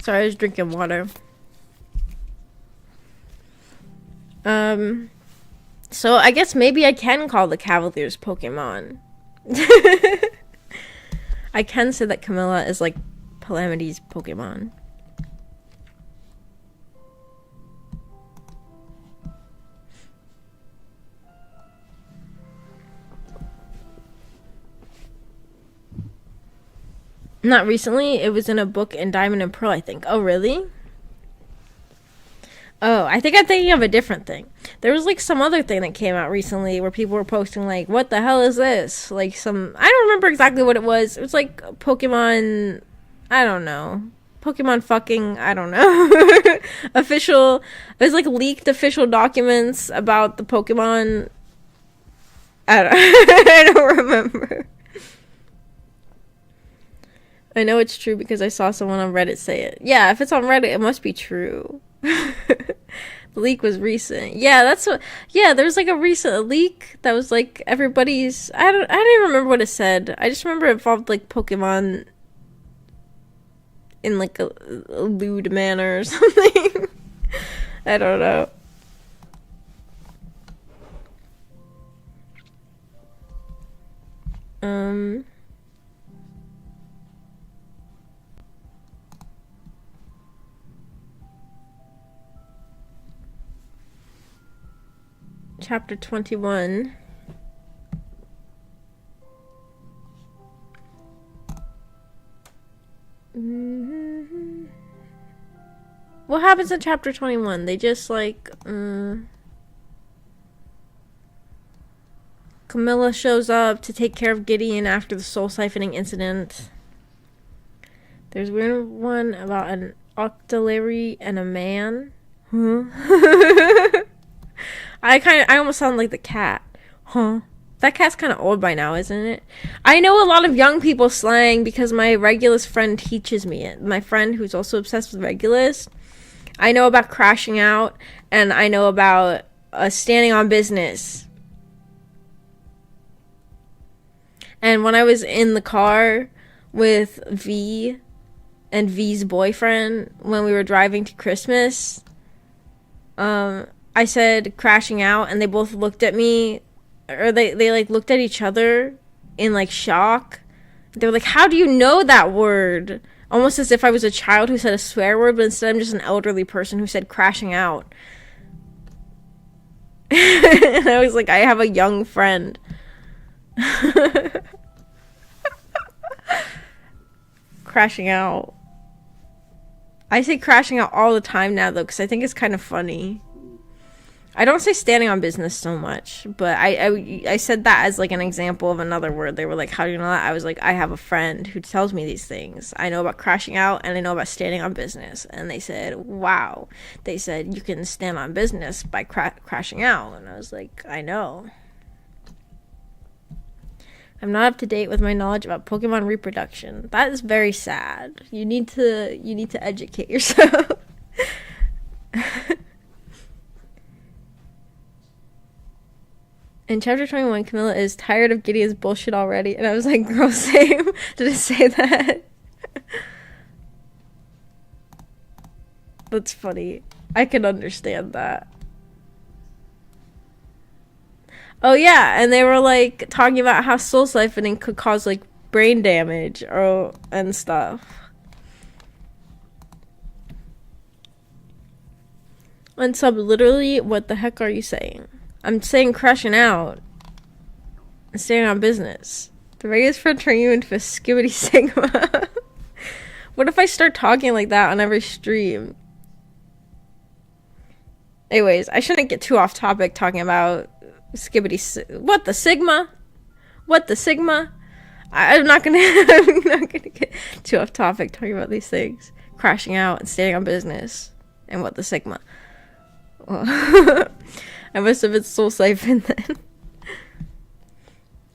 Sorry, I was drinking water. So I guess maybe I can call the Cavaliers Pokemon. I can say that Camilla is like Calamity's Pokemon. Not recently. It was in a book in Diamond and Pearl, I think. Oh, really? Oh, I think I'm thinking of a different thing. There was like some other thing that came out recently where people were posting like, what the hell is this? Like some, I don't remember exactly what it was. It was like Pokemon, I don't know. Pokemon fucking, I don't know. Official, it was like leaked official documents about the Pokemon. I don't remember. I know it's true because I saw someone on Reddit say it. Yeah, if it's on Reddit, it must be true. The leak was recent. Yeah, that's what. Yeah, there was like a recent leak that was like everybody's. I don't even remember what it said. I just remember it involved like Pokemon in like a lewd manner or something. I don't know. Chapter 21. What happens in chapter 21? They just like Camilla shows up to take care of Gideon after the soul siphoning incident. There's a weird one about an octillery and a man. Huh? I almost sound like the cat. Huh? That cat's kind of old by now, isn't it? I know a lot of young people slang because my Regulus friend teaches me it. My friend who's also obsessed with Regulus. I know about crashing out, and I know about standing on business. And when I was in the car with V and V's boyfriend when we were driving to Christmas, I said crashing out, and they both looked at me, or they like looked at each other in like shock. They were like, how do you know that word? Almost as if I was a child who said a swear word, but instead I'm just an elderly person who said crashing out. And I was like, I have a young friend. Crashing out. I say crashing out all the time now, though, because I think it's kind of funny. I don't say standing on business so much, but I said that as like an example of another word. They were like, how do you know that? I was like, I have a friend who tells me these things. I know about crashing out and I know about standing on business. And they said, wow. They said, you can stand on business by crashing out. And I was like, I know. I'm not up to date with my knowledge about Pokemon reproduction. That is very sad. You need to educate yourself. In chapter 21, Camilla is tired of Gideon's bullshit already. And I was like, girl, same. Did it say that? That's funny. I can understand that. Oh, yeah. And they were, like, talking about how soul siphoning could cause, like, brain damage and stuff. And sub, literally, what the heck are you saying? I'm saying crashing out and staying on business. The Vegas friend turn you into a skibbity sigma. What if I start talking like that on every stream? Anyways, I shouldn't get too off topic talking about skibbity. What, the sigma? What the Sigma? I'm not gonna I'm not gonna get too off topic talking about these things. Crashing out and staying on business. And what the Sigma. Well, I must have been soul siphoned then.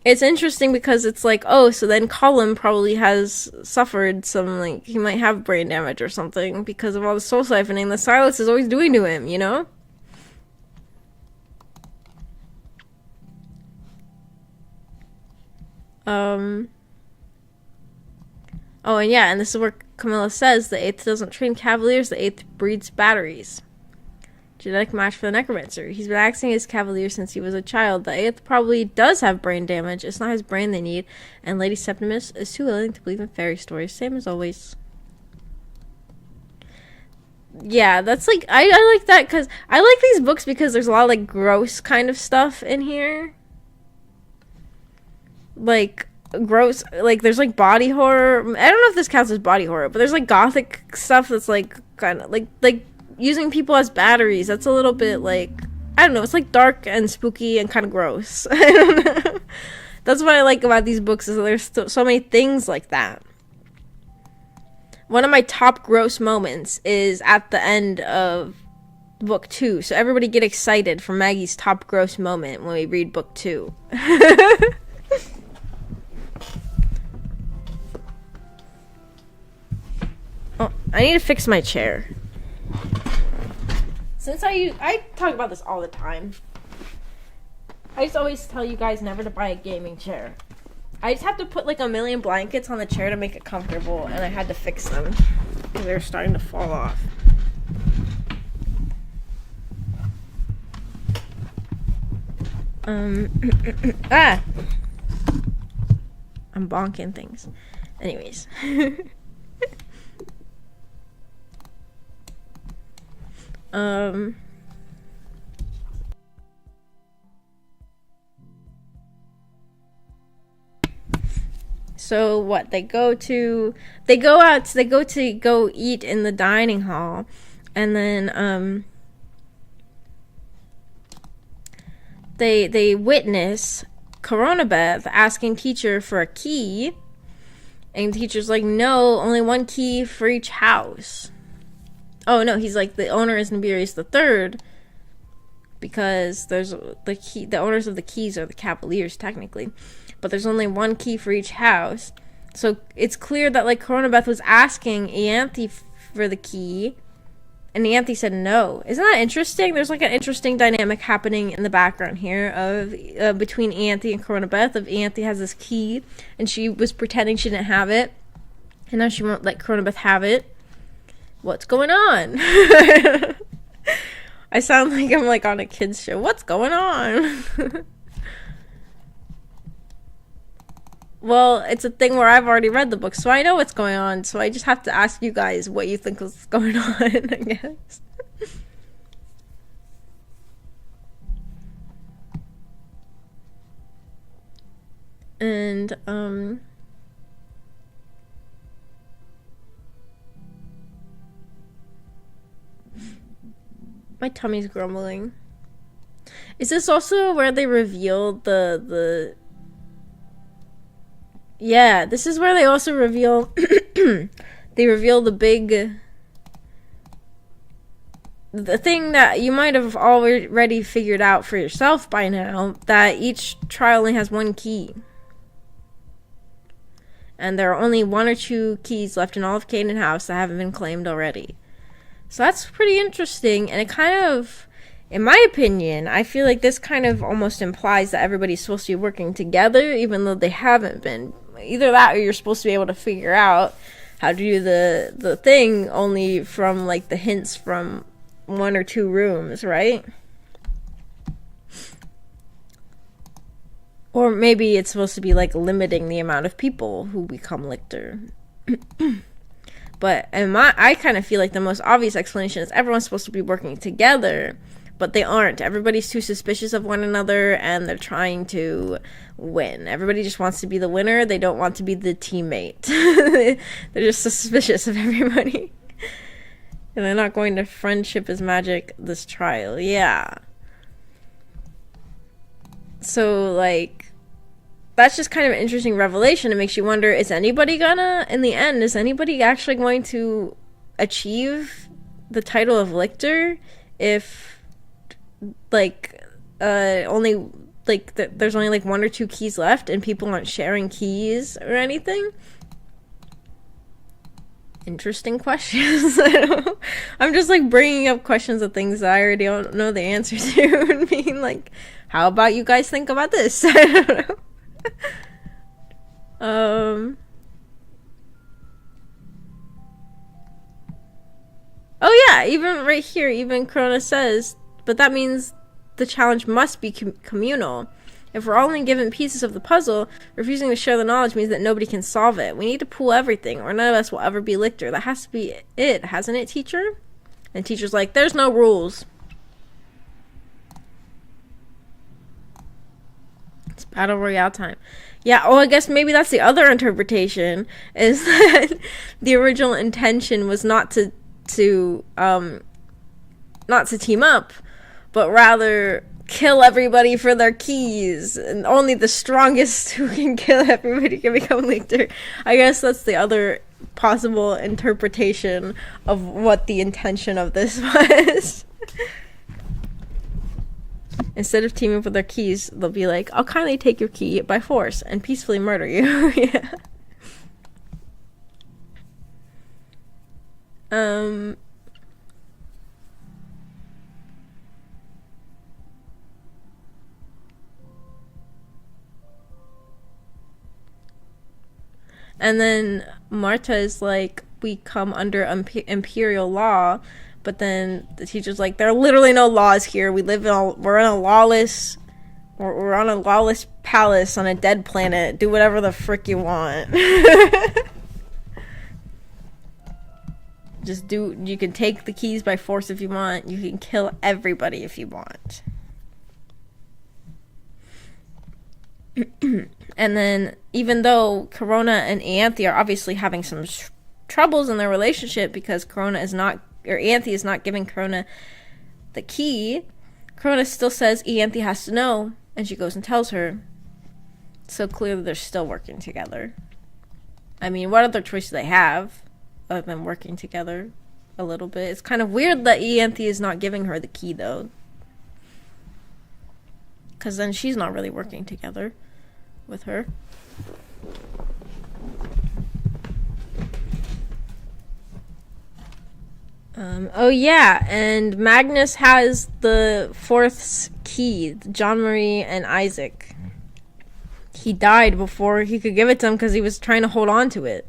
It's interesting because it's like, oh, so then Colin probably has suffered some, like, he might have brain damage or something because of all the soul siphoning that Silas is always doing to him, you know? Oh, and yeah, and this is where Camilla says the 8th doesn't train cavaliers, the 8th breeds batteries. Genetic match for the necromancer. He's been acting as cavalier since he was a child. The 8th probably does have brain damage. It's not his brain they need. And Lady Septimus is too willing to believe in fairy stories. Same as always. Yeah, that's like... I like that because... I like these books because there's a lot of like gross kind of stuff in here. Like... gross, like there's like body horror. I don't know if this counts as body horror, but there's like gothic stuff that's like kind of like using people as batteries. That's a little bit like, I don't know, it's like dark and spooky and kind of gross. I don't know. That's what I like about these books is that there's so many things like that. One of my top gross moments is at the end of book 2, so everybody get excited for Maggie's top gross moment when we read book 2. Oh, I need to fix my chair. Since I talk about this all the time. I just always tell you guys never to buy a gaming chair. I just have to put like a million blankets on the chair to make it comfortable, and I had to fix them because they were starting to fall off. Ah! I'm bonking things. Anyways. So what, they go to go eat in the dining hall, and then they witness Coronabeth asking teacher for a key, and the teacher's like, no, only one key for each house. Oh no, he's like, the owner is Nibirius the Third, because there's the owners of the keys are the Cavaliers technically, but there's only one key for each house. So it's clear that like Coronabeth was asking Ianthe for the key, and Ianthe said no. Isn't that interesting? There's like an interesting dynamic happening in the background here of between Ianthe and Coronabeth. Of Ianthe has this key, and she was pretending she didn't have it, and now she won't let Coronabeth have it. What's going on? I sound like I'm like on a kid's show. What's going on? Well, it's a thing where I've already read the book, so I know what's going on. So I just have to ask you guys what you think is going on, I guess. And, my tummy's grumbling. Is this also where they reveal the... Yeah, this is where they also reveal... they reveal the big... The thing that you might have already figured out for yourself by now, that each trial only has one key. And there are only 1 or 2 keys left in all of Canaan House that haven't been claimed already. So that's pretty interesting, and it kind of, in my opinion, I feel like this kind of almost implies that everybody's supposed to be working together, even though they haven't been. Either that, or you're supposed to be able to figure out how to do the thing only from, like, the hints from 1 or 2 rooms, right? Or maybe it's supposed to be, like, limiting the amount of people who become lictor. But I kind of feel like the most obvious explanation is everyone's supposed to be working together, but they aren't. Everybody's too suspicious of one another, and they're trying to win. Everybody just wants to be the winner. They don't want to be the teammate. They're just suspicious of everybody. And they're not going to friendship is magic this trial. Yeah. So, like, that's just kind of an interesting revelation. It makes you wonder, is anybody gonna, in the end, is anybody actually going to achieve the title of lictor if, like, only, like, there's only, like, 1 or 2 keys left and people aren't sharing keys or anything? Interesting questions. I'm just, like, bringing up questions of things that I already don't know the answer to and being like, how about you guys think about this? I don't know. Oh yeah, even right here, even Corona says, but that means the challenge must be communal. If we're only given pieces of the puzzle, refusing to share the knowledge means that nobody can solve it. We need to pool everything, or none of us will ever be lictor. That has to be it, hasn't it, teacher? And teacher's like, there's no rules. It's battle royale time. Yeah, I guess maybe that's the other interpretation, is that the original intention was not to team up, but rather kill everybody for their keys, and only the strongest who can kill everybody can become lictor. I guess that's the other possible interpretation of what the intention of this was. Instead of teaming up with their keys, they'll be like, I'll kindly take your key by force and peacefully murder you. Yeah. And then Marta is like, we come under imperial law, but then the teacher's like, there are literally no laws here. We're on a lawless palace on a dead planet. Do whatever the frick you want. You can take the keys by force if you want. You can kill everybody if you want. And then, even though Corona and Ianthe are obviously having some troubles in their relationship because Ianthe is not giving Corona the key, Corona still says Ianthe has to know, and she goes and tells her. So clearly they're still working together. I mean, what other choice do they have other than working together a little bit? It's kind of weird that Ianthe is not giving her the key, though, because then she's not really working together with her. Oh yeah, and Magnus has the 4th key, John Marie and Isaac. He died before he could give it to him because he was trying to hold on to it.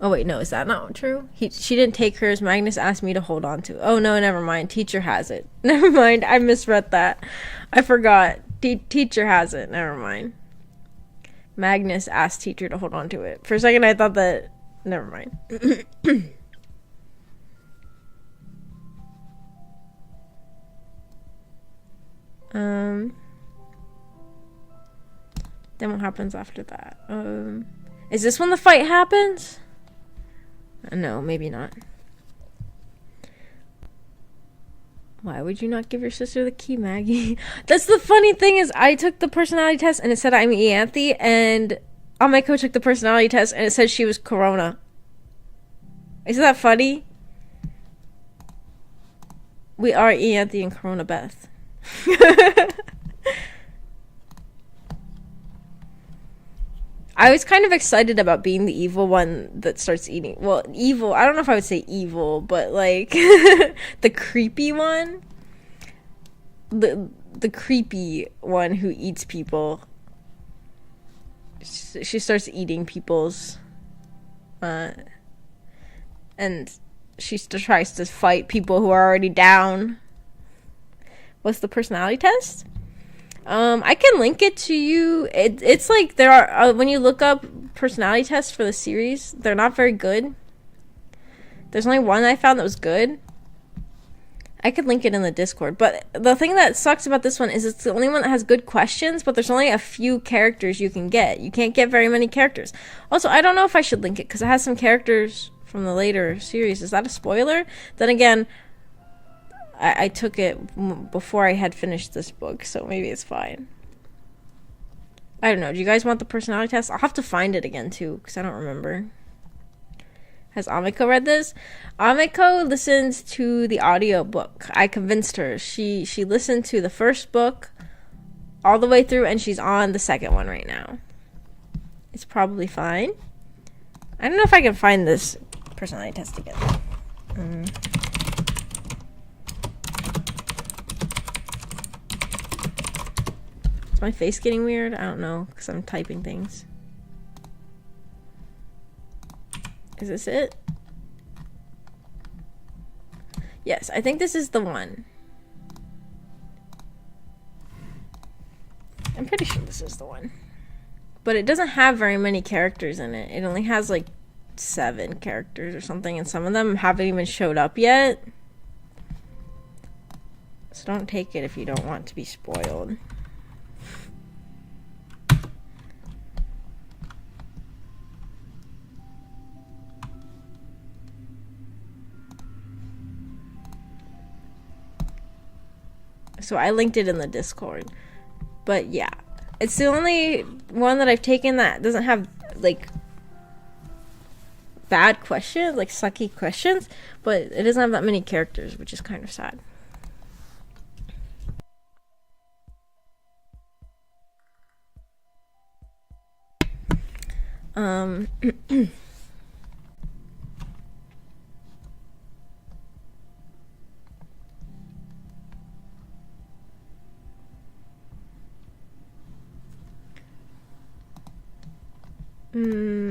Oh wait, no, is that not true? She didn't take hers. Magnus asked me to hold on to it. Oh no, never mind. Teacher has it. Never mind. I misread that. I forgot. Teacher has it. Never mind. Magnus asked teacher to hold on to it. For a second, I thought that. Never mind. Then what happens after that? Is this when the fight happens? No, maybe not. Why would you not give your sister the key, Maggie? That's the funny thing, is I took the personality test and it said I'm Ianthe, and Ameko took the personality test and it said she was Corona. Isn't that funny? We are Ianthe and Corona Beth. I was kind of excited about being the evil one that starts eating. Well, evil. I don't know if I would say evil, but like the creepy one. The creepy one who eats people. She starts eating people's. And she tries to fight people who are already down. What's the personality test? I can link it to you. It's like there are when you look up personality tests for the series, they're not very good. There's only one I found that was good. I could link it in the Discord. But the thing that sucks about this one is it's the only one that has good questions, but there's only a few characters you can get. You can't get very many characters. Also, I don't know if I should link it because it has some characters from the later series. Is that a spoiler? Then again, I took it before I had finished this book, so maybe it's fine. I don't know. Do you guys want the personality test? I'll have to find it again too, because I don't remember. Has Amiko read this? Amiko listens to the audiobook. I convinced her. She listened to the first book all the way through, and she's on the second one right now. It's probably fine. I don't know if I can find this personality test again. Is my face getting weird? I don't know, because I'm typing things. Is this it? Yes, I think this is the one. I'm pretty sure this is the one. But it doesn't have very many characters in it. It only has like 7 characters or something, and some of them haven't even showed up yet. So don't take it if you don't want to be spoiled. So I linked it in the Discord. But yeah, it's the only one that I've taken that doesn't have like bad questions, like sucky questions, but it doesn't have that many characters, which is kind of sad.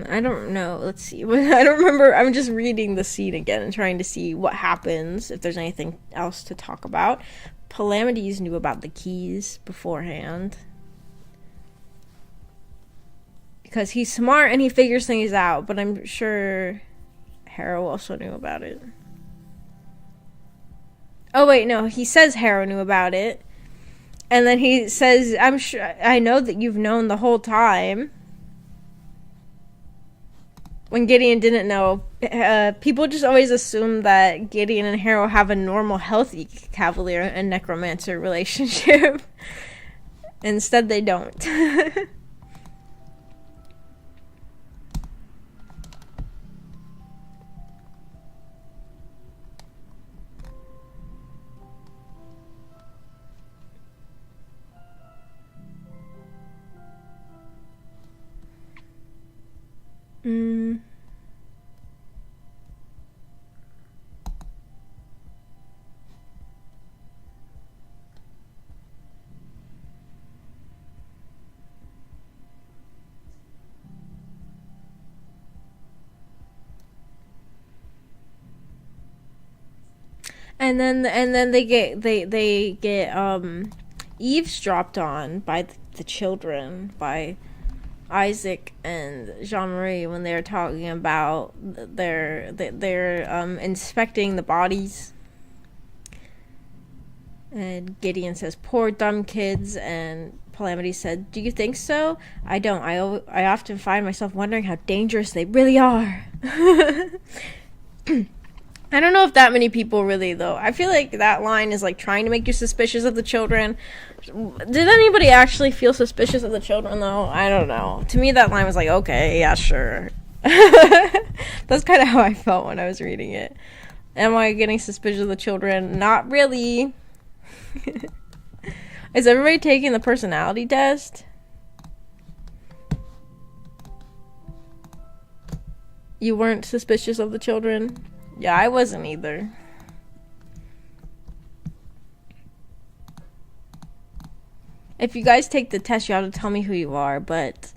I don't know. Let's see. I don't remember. I'm just reading the scene again and trying to see what happens, if there's anything else to talk about. Palamides knew about the keys beforehand. Because he's smart and he figures things out, but I'm sure Harrow also knew about it. Oh, wait, no. He says Harrow knew about it. And then he says, I know that you've known the whole time. When Gideon didn't know, people just always assume that Gideon and Harrow have a normal, healthy Cavalier and Necromancer relationship. Instead, they don't. And then they get eavesdropped on by the children, by Isaac and Jean-Marie, when they're talking about they're inspecting the bodies. And Gideon says, "Poor dumb kids," and Palamity said, "Do you think so? I don't. I often find myself wondering how dangerous they really are." I don't know if that many people really, though. I feel like that line is like trying to make you suspicious of the children. Did anybody actually feel suspicious of the children, though? I don't know. To me, that line was like, okay, yeah, sure. That's kind of how I felt when I was reading it. Am I getting suspicious of the children? Not really. Is everybody taking the personality test? You weren't suspicious of the children? Yeah, I wasn't either. If you guys take the test, you have to tell me who you are, but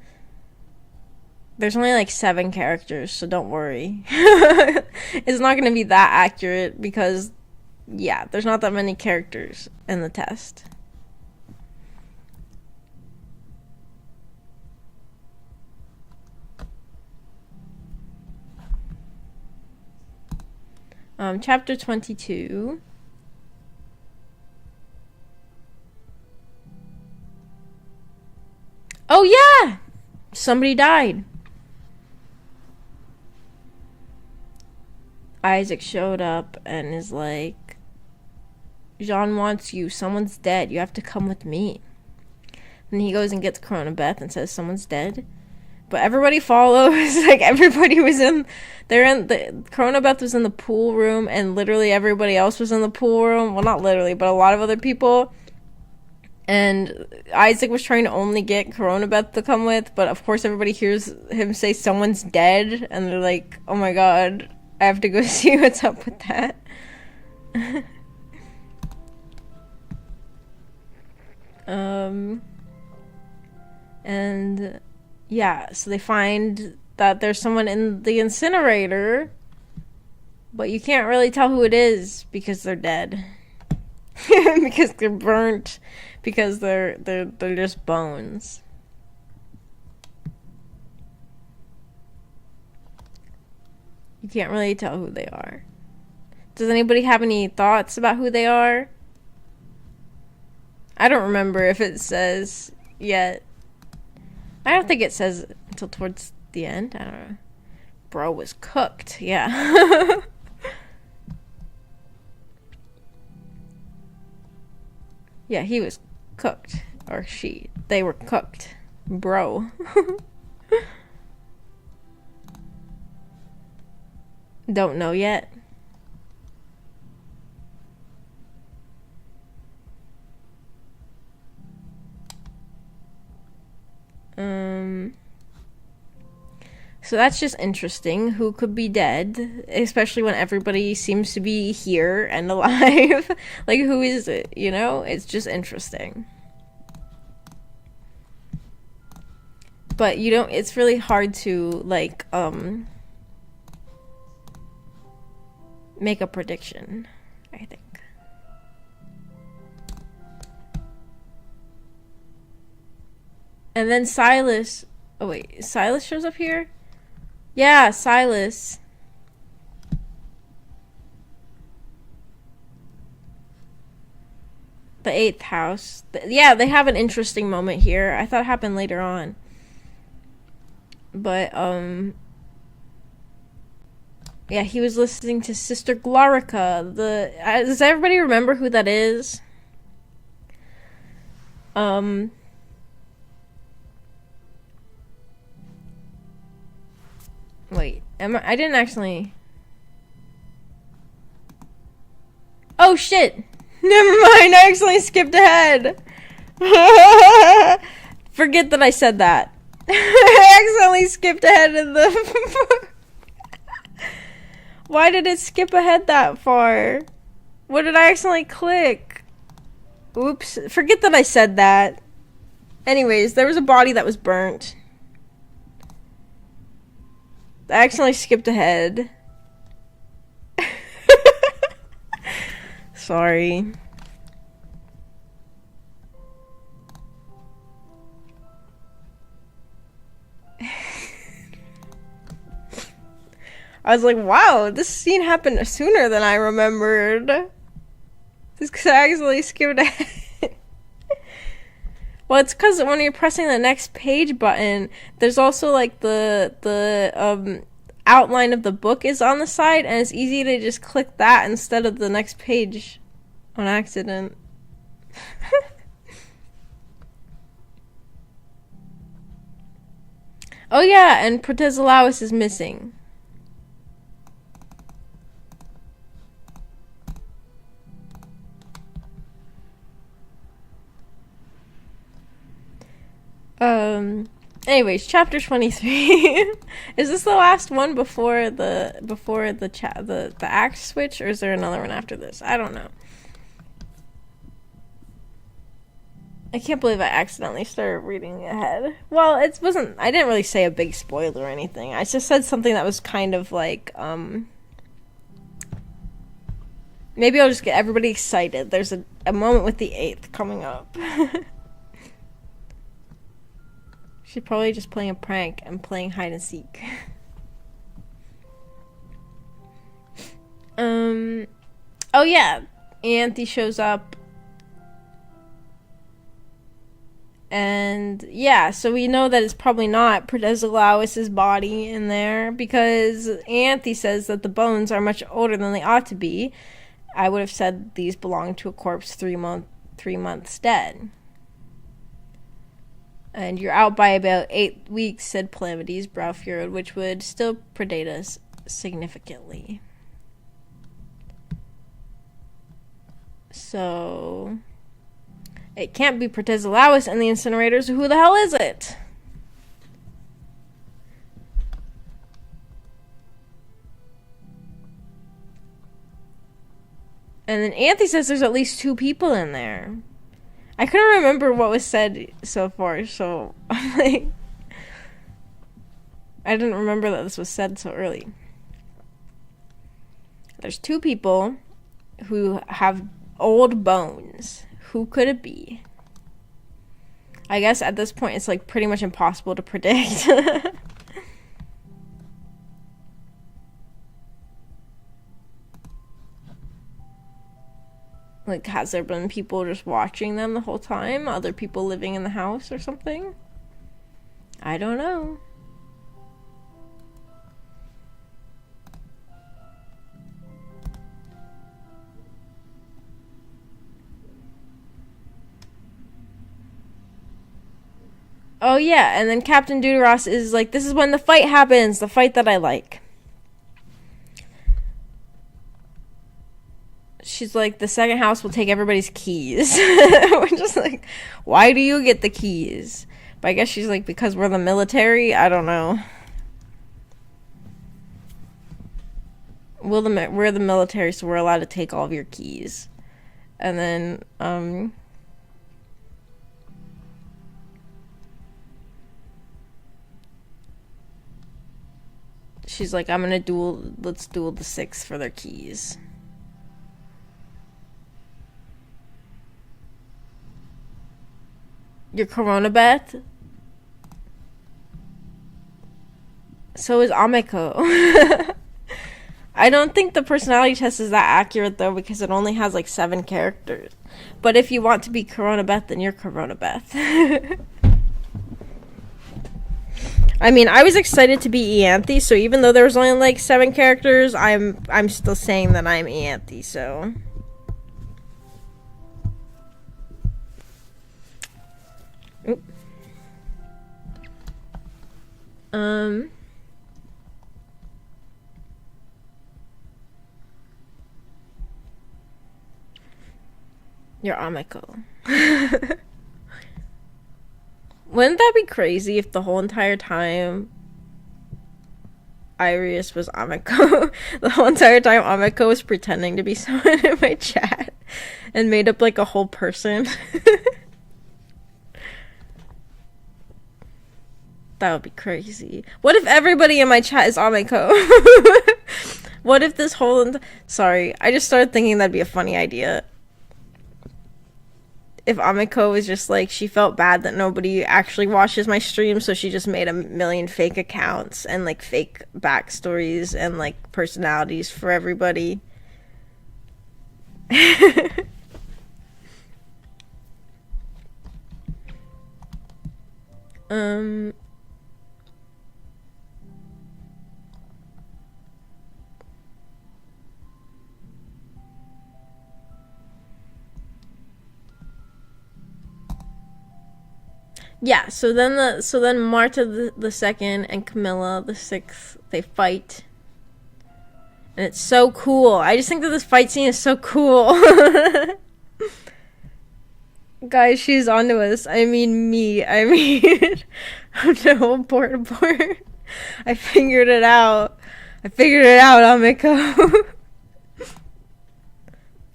there's only like 7 characters, so don't worry. It's not going to be that accurate because, yeah, there's not that many characters in the test. Chapter 22. Oh, yeah! Somebody died. Isaac showed up and is like, Jean wants you. Someone's dead. You have to come with me. And he goes and gets Cronabeth and says someone's dead. But everybody follows. Like, everybody was in... Cronabeth was in the pool room, and literally everybody else was in the pool room. Well, not literally, but a lot of other people. And Isaac was trying to only get Cronabeth to come with, but of course everybody hears him say someone's dead, and they're like, oh my god, I have to go see what's up with that. And yeah, so they find that there's someone in the incinerator, but you can't really tell who it is because they're dead. Because they're burnt, because they're just bones. You can't really tell who they are. Does anybody have any thoughts about who they are? I don't remember if it says yet. I don't think it says until towards the end. I don't know. Bro was cooked. Yeah. Yeah, he was cooked. Or she. They were cooked. Bro. Don't know yet. So that's just interesting. Who could be dead? Especially when everybody seems to be here and alive. Like, who is it? You know? It's just interesting. But you don't... It's really hard to, like, make a prediction, I think. And then Silas... Oh, wait. Silas shows up here? Yeah, Silas. The 8th house. Yeah, they have an interesting moment here. I thought it happened later on. But, yeah, he was listening to Sister Glorica. Does everybody remember who that is? Wait, I didn't actually... Oh, shit! Never mind, I actually skipped ahead! Forget that I said that. I accidentally skipped ahead in the... Why did it skip ahead that far? What did I accidentally click? Oops, forget that I said that. Anyways, there was a body that was burnt. I accidentally skipped ahead. Sorry. I was like, wow, this scene happened sooner than I remembered. Just because I accidentally skipped ahead. Well, it's because when you're pressing the next page button, there's also like the outline of the book is on the side, and it's easy to just click that instead of the next page on accident. Oh yeah, and Protezolaus is missing. Anyways, chapter 23. Is this the last one before the act switch, or is there another one after this? I don't know. I can't believe I accidentally started reading ahead. Well, I didn't really say a big spoiler or anything. I just said something that was kind of like, maybe I'll just get everybody excited. There's a moment with the 8th coming up. She's probably just playing a prank and playing hide and seek. Oh yeah, Auntie shows up. And yeah, so we know that it's probably not Protezolaus' body in there, because Auntie says that the bones are much older than they ought to be. I would have said these belong to a corpse 3 months dead. And you're out by about 8 weeks, said Palamides Browfjord, which would still predate us significantly. So it can't be Protezalawis and the incinerators. Who the hell is it? And then Anthe says there's at least 2 people in there. I couldn't remember what was said so far, so I'm like, I didn't remember that this was said so early. There's 2 people who have old bones. Who could it be? I guess at this point it's like pretty much impossible to predict. Like, has there been people just watching them the whole time? Other people living in the house or something? I don't know. Oh yeah, and then Captain Deuteros is like, this is when the fight happens, the fight that I like. She's like, the second house will take everybody's keys. We're just like, why do you get the keys? But I guess she's like, because we're the military? I don't know. We're the military, so we're allowed to take all of your keys. And then, she's like, let's duel the 6 for their keys. You're Corona Beth? So is Ameko. I don't think the personality test is that accurate though, because it only has like 7 characters. But if you want to be Corona Beth, then you're Corona Beth. I mean, I was excited to be Ianthe, so even though there was only like 7 characters, I'm still saying that I'm Ianthe, so. Oop. You're Ameko. Wouldn't that be crazy if the whole entire time Iris was Ameko? The whole entire time Ameko was pretending to be someone in my chat and made up like a whole person. That would be crazy. What if everybody in my chat is Ameko? What if this whole... Sorry, I just started thinking that'd be a funny idea. If Ameko was just like, she felt bad that nobody actually watches my stream, so she just made a million fake accounts and like fake backstories and like personalities for everybody. Yeah, so then Marta the second and Camilla the 6th, they fight. And it's so cool. I just think that this fight scene is so cool. Guys, she's onto us. I mean me. Oh no, abort. I figured it out. Amiko.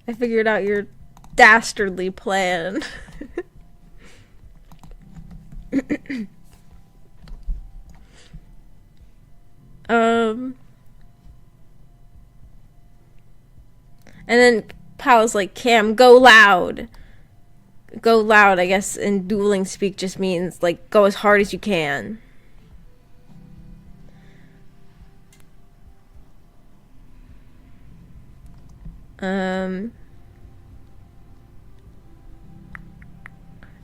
I figured out your dastardly plan. And then Pal's like, Cam, go loud. Go loud, I guess, in dueling speak just means, like, go as hard as you can. And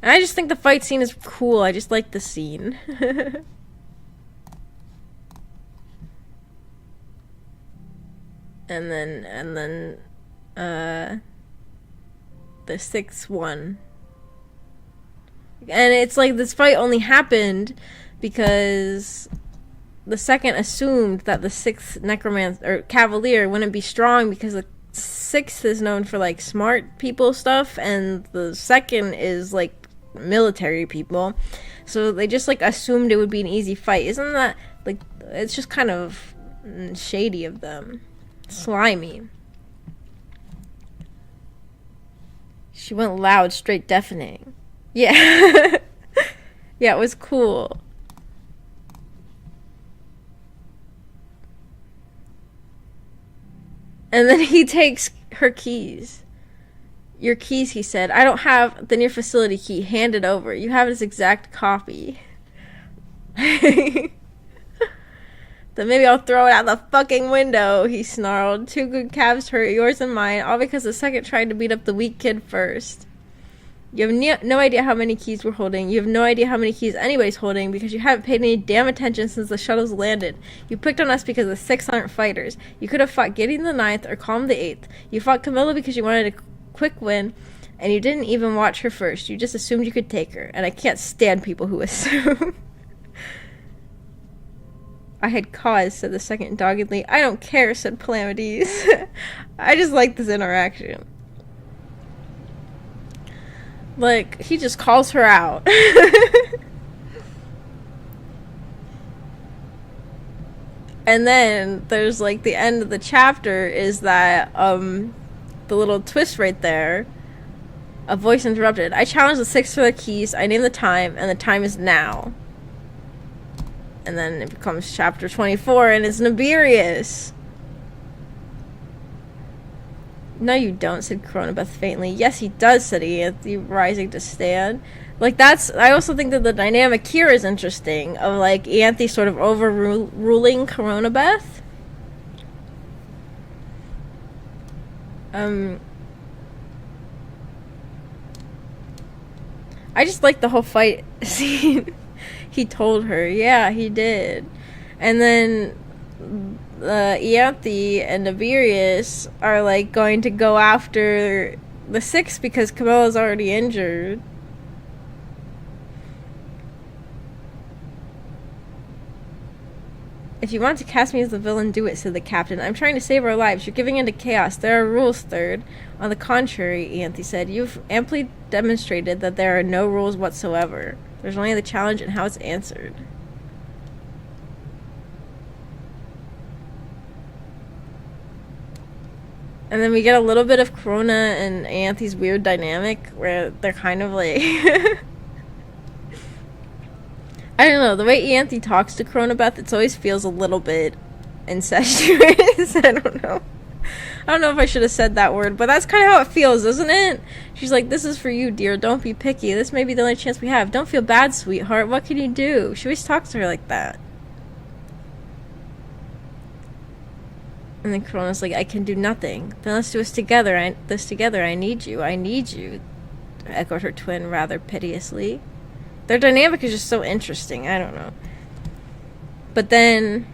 I just think the fight scene is cool. I just like the scene. and then the 6th one. And it's like this fight only happened because the second assumed that the sixth necromancer or cavalier wouldn't be strong because the sixth is known for like smart people stuff and the second is like military people. So they just like assumed it would be an easy fight. Isn't that like, it's just kind of shady of them. Slimy. She went loud, straight deafening. Yeah. Yeah, it was cool. And then he takes her keys. Your keys, he said. I don't have the near facility key. Hand it over. You have his exact copy. Then maybe I'll throw it out the fucking window, he snarled. 2 good calves hurt, yours and mine, all because the second tried to beat up the weak kid first. You have no idea how many keys we're holding. You have no idea how many keys anybody's holding because you haven't paid any damn attention since the shuttles landed. You picked on us because the 6 aren't fighters. You could have fought Gideon the 9th or Calm the 8th. You fought Camilla because you wanted a quick win, and you didn't even watch her first. You just assumed you could take her, and I can't stand people who assume. I had cause, said the second doggedly. I don't care, said Palamedes. I just like this interaction. Like, he just calls her out. And then there's like the end of the chapter is that the little twist right there. A voice interrupted. I challenged the 6 for their keys. I named the time, and the time is now. And then it becomes chapter 24, and it's Nibirius. No, you don't, said Cronobeth faintly. Yes, he does, said Ianthe, rising to stand. Like, I also think that the dynamic here is interesting, of, like, Ianthe sort of overruling Cronobeth. I just like the whole fight scene. He told her. Yeah, he did. And then Ianthe and Nibirius are like going to go after the 6 because Camilla's already injured. If you want to cast me as the villain, do it, said the captain. I'm trying to save our lives. You're giving in to chaos. There are rules, third. On the contrary, Ianthe said, you've amply demonstrated that there are no rules whatsoever. There's only the challenge and how it's answered. And then we get a little bit of Crona and Ianthe's weird dynamic where they're kind of like... I don't know, the way Ianthe talks to Cronobeth, it always feels a little bit incestuous. I don't know. I don't know if I should have said that word, but that's kind of how it feels, isn't it? She's like, this is for you, dear. Don't be picky. This may be the only chance we have. Don't feel bad, sweetheart. What can you do? She always talks to her like that. And then Corona's like, I can do nothing. Then let's do this together. I need you. I need you. Echoed her twin rather piteously. Their dynamic is just so interesting. I don't know. But then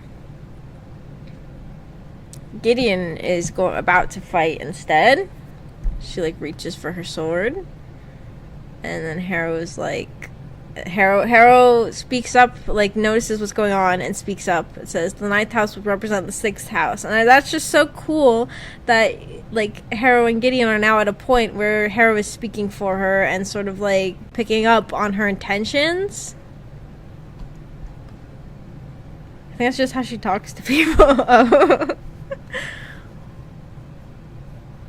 Gideon is about to fight instead. She like reaches for her sword, and then Harrow's like, Harrow speaks up, like notices what's going on and speaks up. It says the 9th house would represent the 6th house, and that's just so cool that like Harrow and Gideon are now at a point where Harrow is speaking for her and sort of like picking up on her intentions. I think that's just how she talks to people.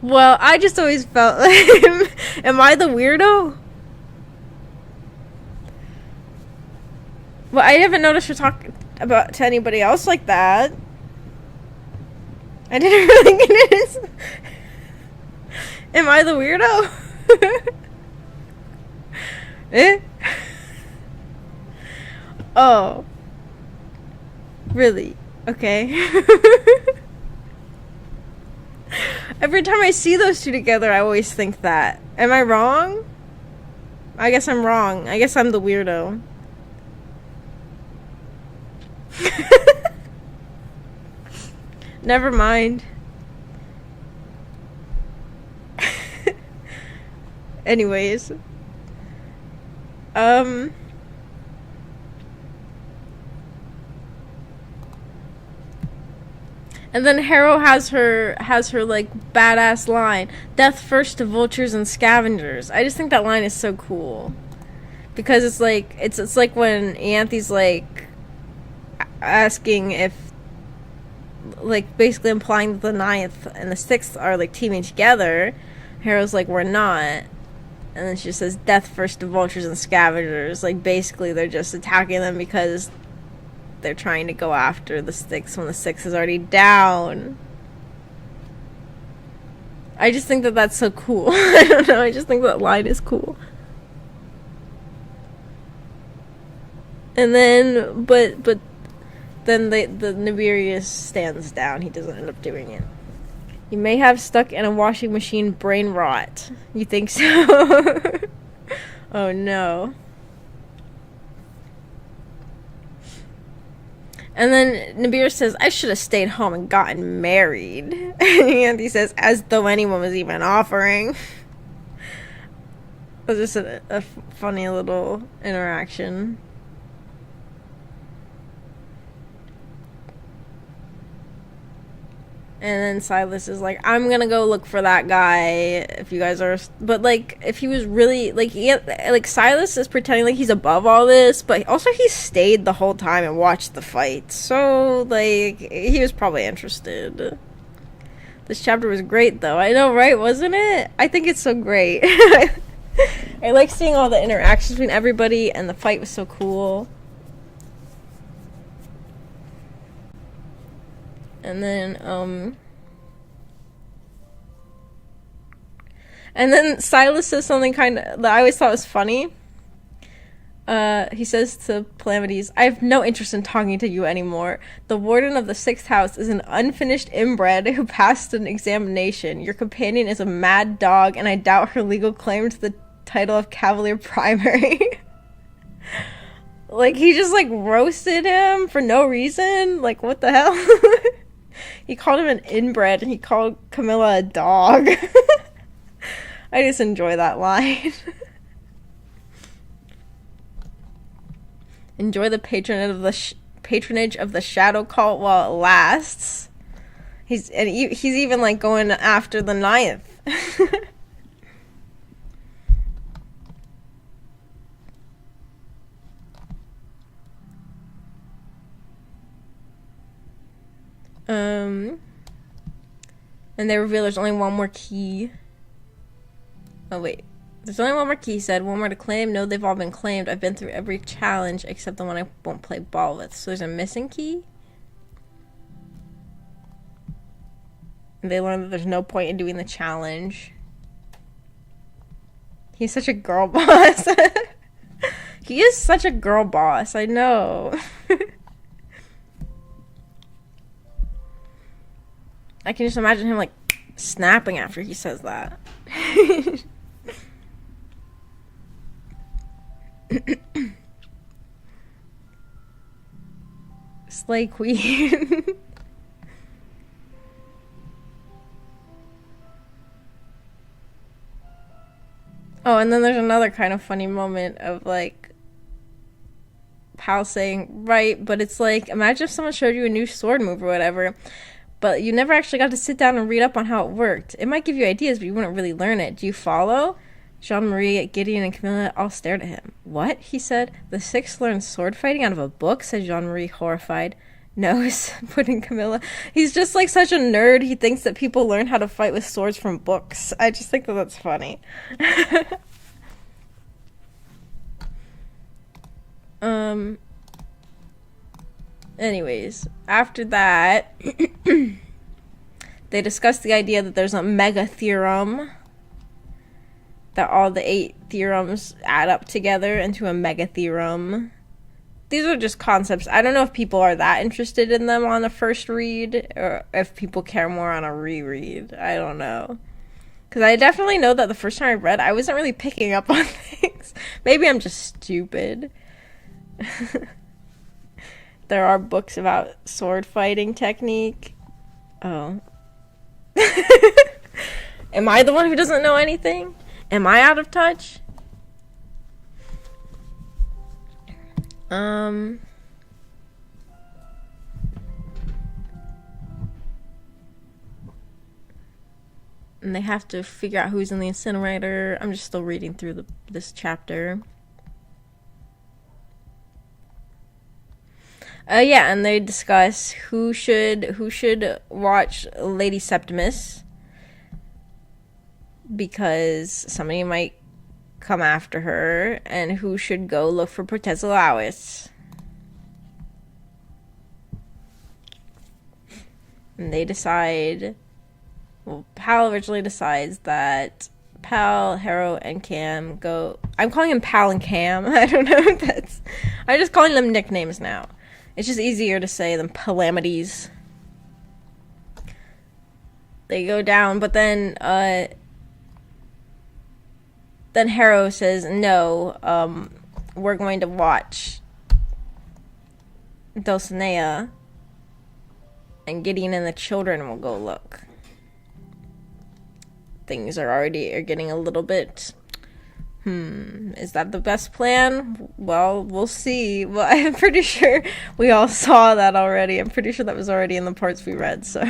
Well, I just always felt like, am I the weirdo? Well, I haven't noticed her talk about to anybody else like that. I didn't really get it. Am I the weirdo? Eh? Oh. Really? Okay. Every time I see those two together, I always think that. Am I wrong? I guess I'm wrong. I guess I'm the weirdo. Never mind. Anyways. And then Harrow has her like badass line, "Death first to vultures and scavengers." I just think that line is so cool. Because it's like it's like when Ianthe's like asking if, like, basically implying that the ninth and the sixth are like teaming together. Harrow's like, "We're not," and then she says, "Death first to vultures and scavengers." Like, basically they're just attacking them because they're trying to go after the sixth when the sixth is already down. I just think that that's so cool. I don't know, I just think that line is cool. And then, but then the Nibirius stands down. He doesn't end up doing it. "You may have stuck in a washing machine brain rot." You think so? Oh no. And then Nibiru says, "I should have stayed home and gotten married." And he says, "As though anyone was even offering." It was just a funny little interaction. And then Silas is like, "I'm gonna go look for that guy if you guys are..." But, like, if he was really... Like, Silas is pretending like he's above all this, but also he stayed the whole time and watched the fight. So, like, he was probably interested. This chapter was great, though. I know, right? Wasn't it? I think it's so great. I like seeing all the interactions between everybody, and the fight was so cool. And then Silas says something kind of that I always thought was funny. He says to Palamedes, "I have no interest in talking to you anymore. The warden of the sixth house is an unfinished inbred who passed an examination. Your companion is a mad dog, and I doubt her legal claim to the title of Cavalier Primary." Like, he just, like, roasted him for no reason. Like, what the hell? He called him an inbred, and he called Camilla a dog. I just enjoy that line. "Enjoy the patronage of the shadow cult while it lasts." He's even, like, going after the ninth. And they reveal there's only one more key. Oh, wait. "There's only one more key," he said. "One more to claim. No, they've all been claimed. I've been through every challenge except the one I won't play ball with." So there's a missing key? And they learn that there's no point in doing the challenge. He's such a girl boss. He is such a girl boss, I know. I can just imagine him, like, snapping after he says that. Slay Queen. Oh, and then there's another kind of funny moment of, like, Pal saying, "Right, but it's like, imagine if someone showed you a new sword move or whatever, but you never actually got to sit down and read up on how it worked. It might give you ideas, but you wouldn't really learn it. Do you follow?" Jean-Marie, Gideon, and Camilla all stared at him. "What?" he said. "The sixth learned sword fighting out of a book?" said Jean-Marie, horrified. "No," put in Camilla. He's just, like, such a nerd. He thinks that people learn how to fight with swords from books. I just think that that's funny. Anyways, after that, they discussed the idea that there's a mega theorem, that all the 8 theorems add up together into a mega theorem. These are just concepts. I don't know if people are that interested in them on a first read, or if people care more on a reread. I don't know. Because I definitely know that the first time I read, I wasn't really picking up on things. Maybe I'm just stupid. There are books about sword fighting technique. Oh. Am I the one who doesn't know anything? Am I out of touch? Um, and they have to figure out who's in the incinerator. I'm just still reading through this chapter. Yeah, and they discuss who should watch Lady Septimus, because somebody might come after her, and who should go look for Protezolawis. And they decide, well, Pal originally decides that Pal, Harrow, and Cam go. I'm calling him Pal and Cam. I don't know if that's. I'm just calling them nicknames now. It's just easier to say than Calamities. They go down, but then Harrow says, no, we're going to watch Dulcinea, and Gideon and the children will go look. Things are getting a little bit, is that the best plan? Well, we'll see. Well, I'm pretty sure we all saw that already. I'm pretty sure that was already in the parts we read, so.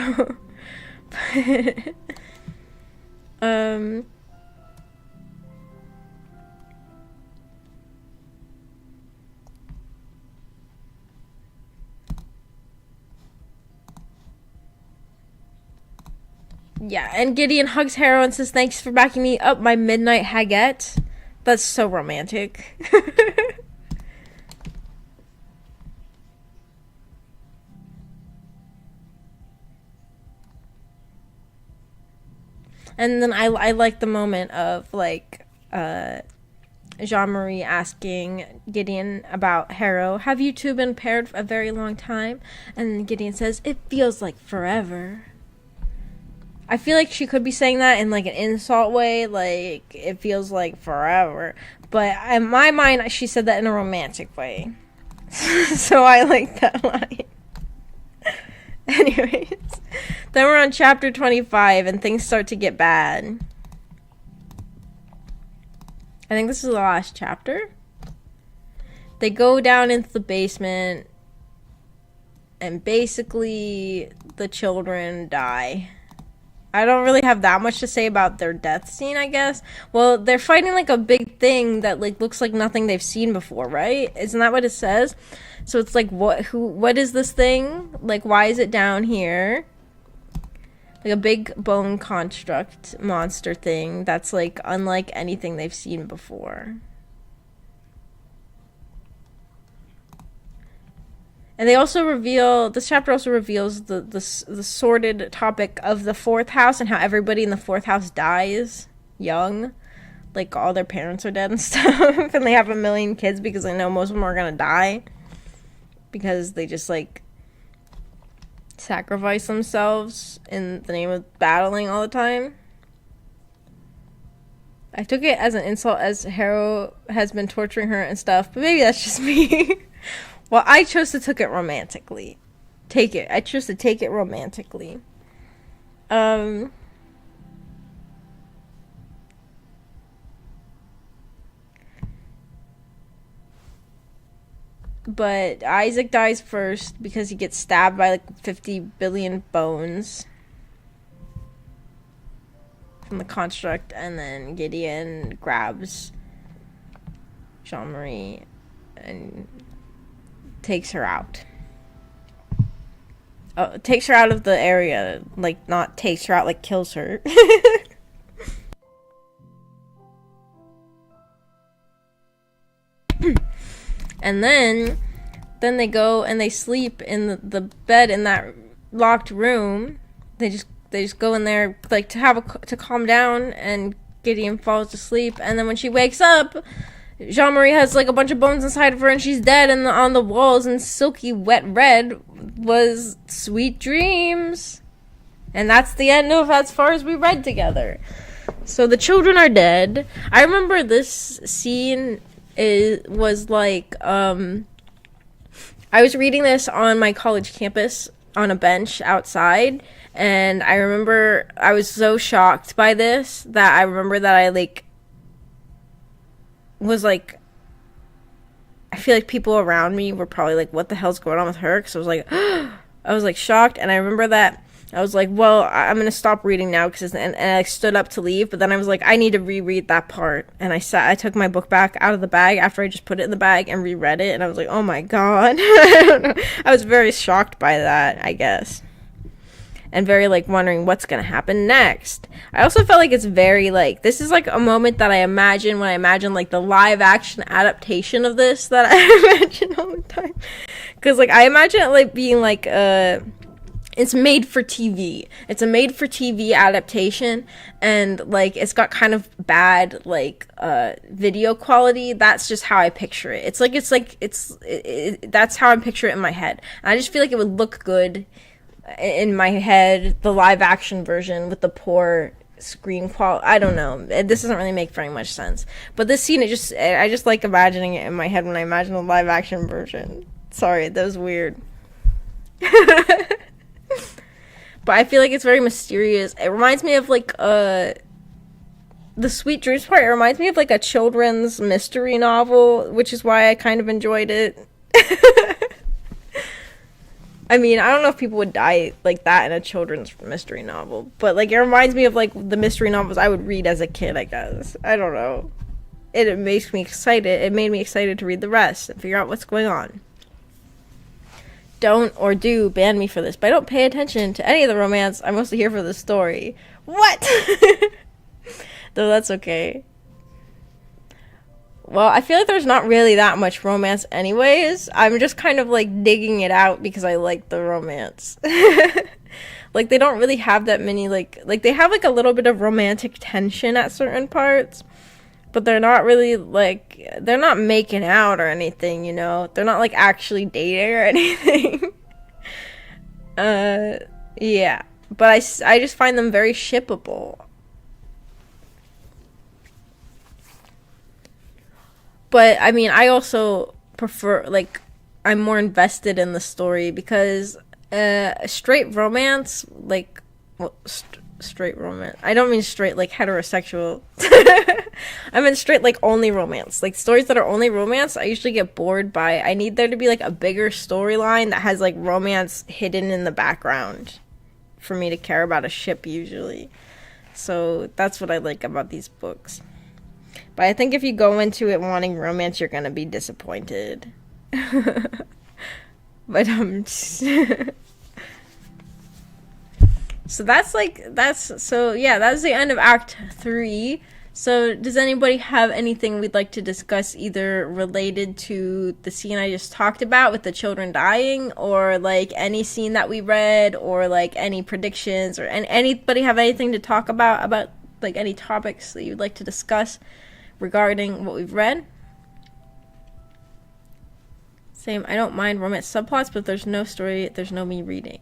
Yeah, and Gideon hugs Harrow and says, thanks for backing me up, my midnight Haggett. That's so romantic. And then I like the moment of, like, Jean-Marie asking Gideon about Harrow. Have you two been paired for a very long time? And Gideon says, it feels like forever. I feel like she could be saying that in, like, an insult way, like, it feels like forever. But in my mind, she said that in a romantic way. So I like that line. Anyways, then we're on chapter 25, and things start to get bad. I think this is the last chapter. They go down into the basement, and basically the children die. I don't really have that much to say about their death scene, I guess. Well, they're fighting, like, a big thing that, like, looks like nothing they've seen before, right? Isn't that what it says? So it's like, what is this thing? Like, why is it down here? Like a big bone construct monster thing that's, like, unlike anything they've seen before. And they also reveal, this chapter also reveals the sordid topic of the fourth house and how everybody in the fourth house dies young. Like, all their parents are dead and stuff. And they have a million kids because they know most of them are going to die. Because they just, like, sacrifice themselves in the name of battling all the time. I took it as an insult as Harrow has been torturing her and stuff. But maybe that's just me. Well, I chose to take it romantically. I chose to take it romantically. But Isaac dies first because he gets stabbed by, like, 50 billion bones from the construct, and then Gideon grabs Jean-Marie and takes her out. Takes her out of the area. Like, not takes her out, like, kills her. And then they go and they sleep in the bed in that locked room. They just go in there, like, to calm down, and Gideon falls to sleep. And then when she wakes up, Jean-Marie has, like, a bunch of bones inside of her, and she's dead, and on the walls in silky wet red was sweet dreams. And that's the end of as far as we read together. So the children are dead. I remember this scene was like, I was reading this on my college campus on a bench outside, and I remember I was so shocked by this that I remember that I, like, was, like, I feel like people around me were probably like, what the hell's going on with her? Because I was like, I was like shocked. And I remember that I was like, well, I'm going to stop reading now. And I stood up to leave. But then I was like, I need to reread that part. And I took my book back out of the bag after I just put it in the bag and reread it. And I was like, oh my God. I don't know. I was very shocked by that, I guess. And very, like, wondering what's gonna happen next. I also felt like it's very, like, this is, like, a moment that I imagine when I imagine, like, the live-action adaptation of this that I imagine all the time. Because, like, I imagine it, like, being, like, it's made for TV. It's a made-for-TV adaptation, and, like, it's got kind of bad, like, video quality. That's just how I picture it. That's how I picture it in my head. And I just feel like it would look good in my head, the live action version with the poor screen quality. I don't know. This doesn't really make very much sense. But this scene, I just like imagining it in my head when I imagine the live action version. Sorry, that was weird. But I feel like it's very mysterious. It reminds me of like the Sweet Dreams part. It reminds me of like a children's mystery novel, which is why I kind of enjoyed it. I mean, I don't know if people would die like that in a children's mystery novel, but like it reminds me of like the mystery novels I would read as a kid, I guess. I don't know. It makes me excited. It made me excited to read the rest and figure out what's going on. Don't or do ban me for this, but I don't pay attention to any of the romance. I'm mostly here for the story. What? Though that's okay. Well, I feel like there's not really that much romance anyways. I'm just kind of, like, digging it out because I like the romance. Like, they don't really have that many, like, they have, like, a little bit of romantic tension at certain parts. But they're not really, like, they're not making out or anything, you know? They're not, like, actually dating or anything. Yeah. But I just find them very shippable. But, I mean, I also prefer, like, I'm more invested in the story because straight romance, like, well, straight romance. I don't mean straight, like, heterosexual. I mean straight, like, only romance. Like, stories that are only romance, I usually get bored by. I need there to be, like, a bigger storyline that has, like, romance hidden in the background for me to care about a ship, usually. So, that's what I like about these books. But I think if you go into it wanting romance, you're gonna be disappointed. But so that's the end of Act 3. So does anybody have anything we'd like to discuss, either related to the scene I just talked about with the children dying, or like any scene that we read, or like any predictions, or anybody have anything to talk about like any topics that you'd like to discuss regarding what we've read? Same, I don't mind romance subplots, but if there's no story, there's no me reading.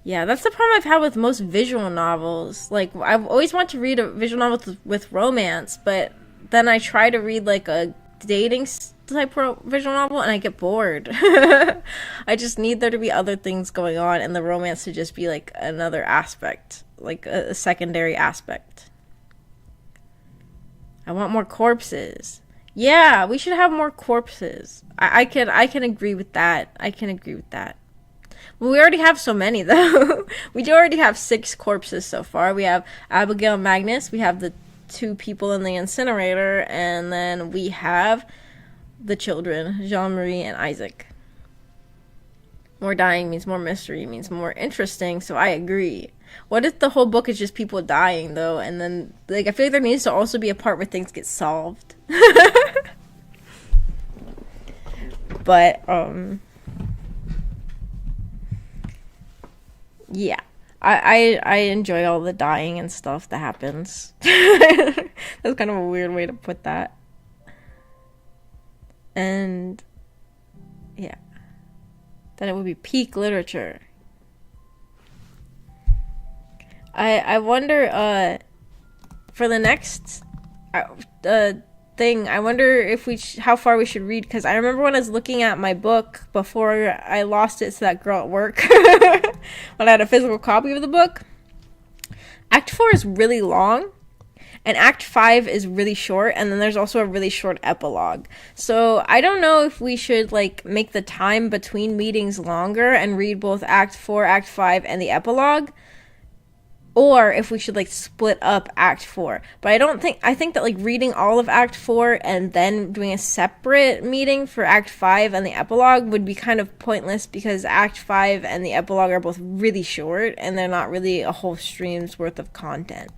Yeah, that's the problem I've had with most visual novels. Like, I've always wanted to read a visual novel with romance, but then I try to read, like, a dating type visual novel, and I get bored. I just need there to be other things going on, and the romance to just be, like, another aspect. Like, a secondary aspect. I want more corpses. Yeah, we should have more corpses. I can agree with that. I can agree with that. Well, we already have so many, though. We do already have 6 corpses so far. We have Abigail and Magnus. We have the 2 people in the incinerator. And then we have the children, Jean-Marie and Isaac. More dying means more mystery, means more interesting, so I agree. What if the whole book is just people dying, though, and then, like, I feel like there needs to also be a part where things get solved. But, yeah. I enjoy all the dying and stuff that happens. That's kind of a weird way to put that. And, yeah. That it would be peak literature. I wonder, for the next thing, I wonder if how far we should read, because I remember when I was looking at my book before I lost it to that girl at work, when I had a physical copy of the book, Act 4 is really long, And Act 5 is really short, and then there's also a really short epilogue. So I don't know if we should like make the time between meetings longer and read both Act 4, Act 5, and the epilogue, or if we should like split up Act 4. But I think that like reading all of Act 4 and then doing a separate meeting for Act 5 and the epilogue would be kind of pointless, because Act 5 and the epilogue are both really short and they're not really a whole stream's worth of content.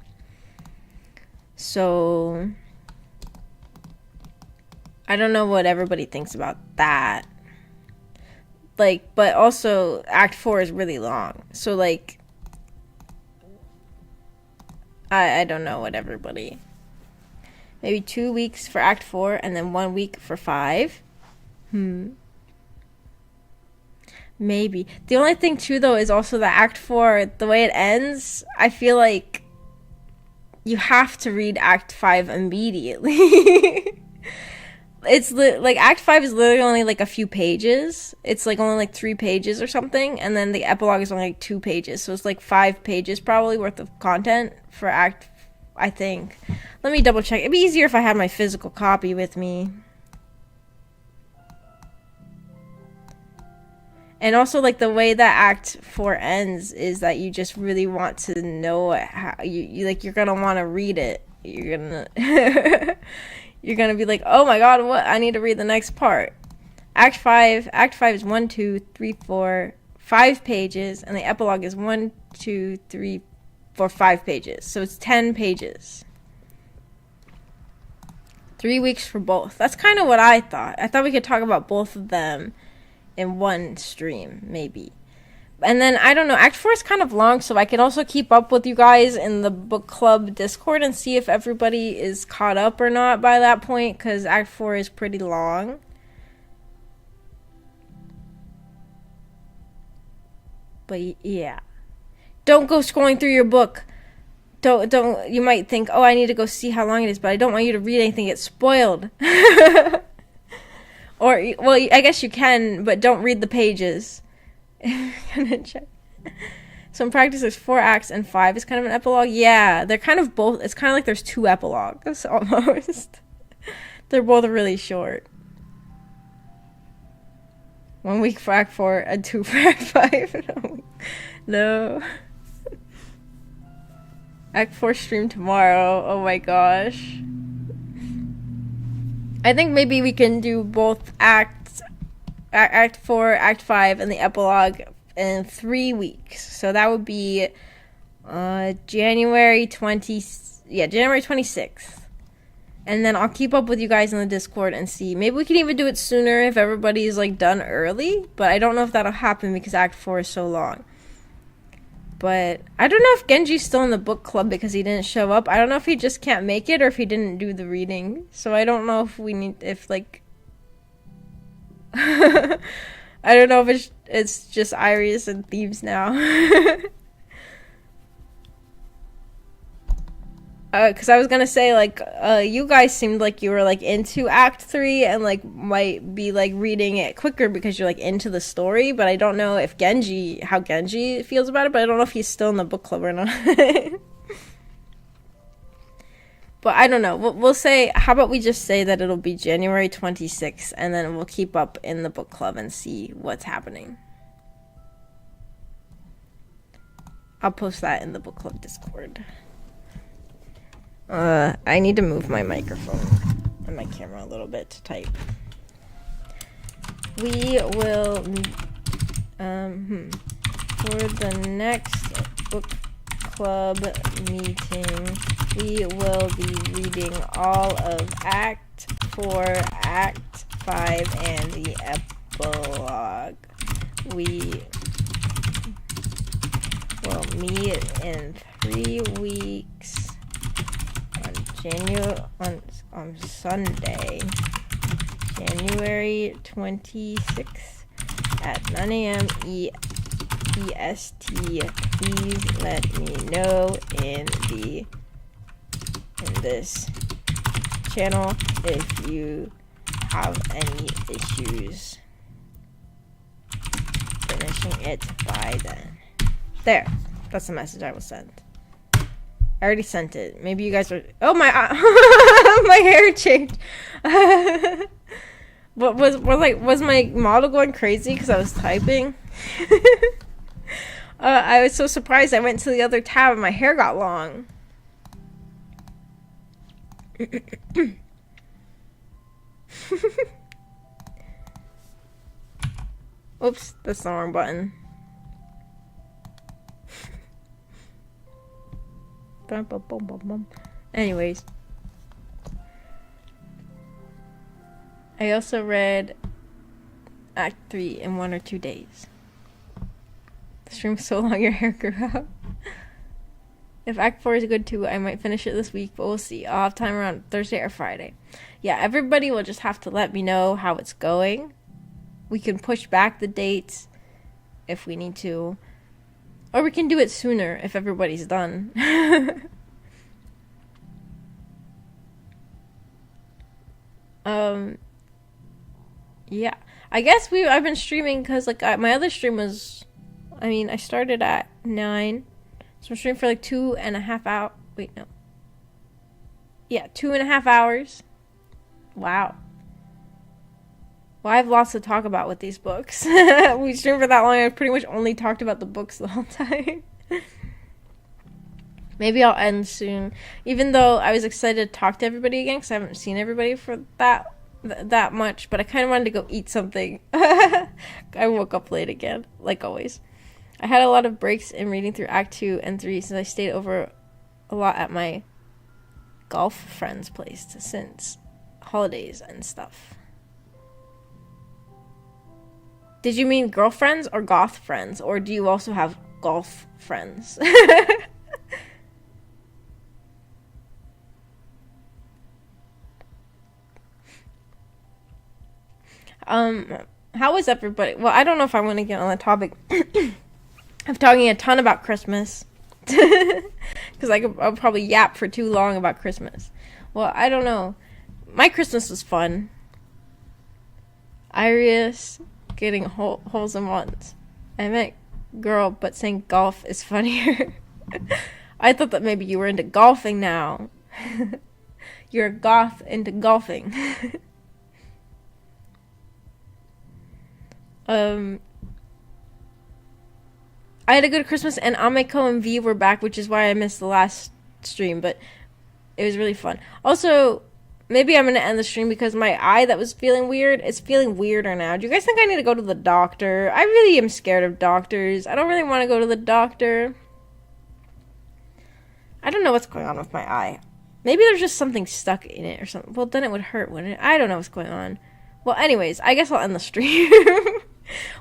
So I don't know what everybody thinks about that. Like, but also Act 4 is really long. So like I don't know what everybody. Maybe 2 weeks for Act 4 and then 1 week for 5. Maybe. The only thing too though is also that Act 4, the way it ends, I feel like you have to read Act 5 immediately. It's like Act 5 is literally only like a few pages. It's like only like 3 pages or something, and then the epilogue is only like 2 pages. So it's like 5 pages probably worth of content for I think. Let me double check. It'd be easier if I had my physical copy with me. And also, like, the way that Act 4 ends is that you just really want to know how you like, you're gonna want to read it. You're gonna you're gonna be like, oh my god, what? I need to read the next part. Act 5 is 1, 2, 3, 4, 5 pages, and the epilogue is 1, 2, 3, 4, 5 pages. So it's 10 pages. 3 weeks for both. That's kind of what I thought. I thought we could talk about both of them in one stream, maybe. And then, I don't know, Act 4 is kind of long, so I can also keep up with you guys in the book club Discord and see if everybody is caught up or not by that point, because Act 4 is pretty long. But yeah. Don't go scrolling through your book. Don't, you might think, oh, I need to go see how long it is, but I don't want you to read anything, get spoiled. Or, well, I guess you can, but don't read the pages. Gonna check. So in practice, there's 4 acts and 5 is kind of an epilogue. Yeah, they're kind of both. It's kind of like there's 2 epilogues almost. They're both really short. 1 week for Act 4 and 2 for Act 5. No. Act 4 stream tomorrow. Oh my gosh. I think maybe we can do both Act 4, Act 5, and the epilogue in 3 weeks. So that would be January 26th. And then I'll keep up with you guys in the Discord and see. Maybe we can even do it sooner if everybody's like done early. But I don't know if that'll happen because Act 4 is so long. But I don't know if Genji's still in the book club because he didn't show up. I don't know if he just can't make it or if he didn't do the reading. So I don't know if I don't know if it's just Iris and Thieves now. Because I was gonna say, like, you guys seemed like you were, like, into Act 3 and, like, might be, like, reading it quicker because you're, like, into the story, but I don't know if how Genji feels about it, but I don't know if he's still in the book club or not. But I don't know. We'll say, how about we just say that it'll be January 26th, and then we'll keep up in the book club and see what's happening. I'll post that in the book club Discord. I need to move my microphone and my camera a little bit to type. We will, for the next book club meeting, we will be reading all of Act 4, Act 5, and the epilogue. We will meet in 3 weeks. On Sunday, January 26th at 9 a.m. EST. Please let me know in this channel if you have any issues finishing it by then. There. That's the message I will send. I already sent it. Maybe you guys are... Oh, my... my hair changed. What was my model going crazy because I was typing? I was so surprised. I went to the other tab and my hair got long. Oops, that's the wrong button. Anyways, I also read Act 3 in 1 or 2 days. The stream's so long your hair grew out. If Act 4 is good too, I might finish it this week, but we'll see. I'll have time around Thursday or Friday. Yeah, everybody will just have to let me know how it's going. We can push back the dates if we need to. Or we can do it sooner if everybody's done. Yeah. I guess I've been streaming because, like, my other stream was... I mean, I started at 9. So I'm streaming for, like, 2.5 hours. Wait, no. Yeah, 2.5 hours. Wow. Well, I have lots to talk about with these books. We streamed for that long, I pretty much only talked about the books the whole time. Maybe I'll end soon. Even though I was excited to talk to everybody again, because I haven't seen everybody for that much. But I kind of wanted to go eat something. I woke up late again, like always. I had a lot of breaks in reading through Act 2 and 3 since I stayed over a lot at my golf friend's place since holidays and stuff. Did you mean girlfriends or goth friends? Or do you also have golf friends? How is everybody? Well, I don't know if I want to get on the topic of talking a ton about Christmas. Because I'll probably yap for too long about Christmas. Well, I don't know. My Christmas was fun. Iris getting holes in ones. I meant girl, but saying golf is funnier. I thought that maybe you were into golfing now. You're a goth into golfing. I had a good Christmas, and Ameko and V were back, which is why I missed the last stream, but it was really fun. Also, maybe I'm going to end the stream because my eye that was feeling weird, it's feeling weirder now. Do you guys think I need to go to the doctor? I really am scared of doctors. I don't really want to go to the doctor. I don't know what's going on with my eye. Maybe there's just something stuck in it or something. Well, then it would hurt, wouldn't it? I don't know what's going on. Well, anyways, I guess I'll end the stream.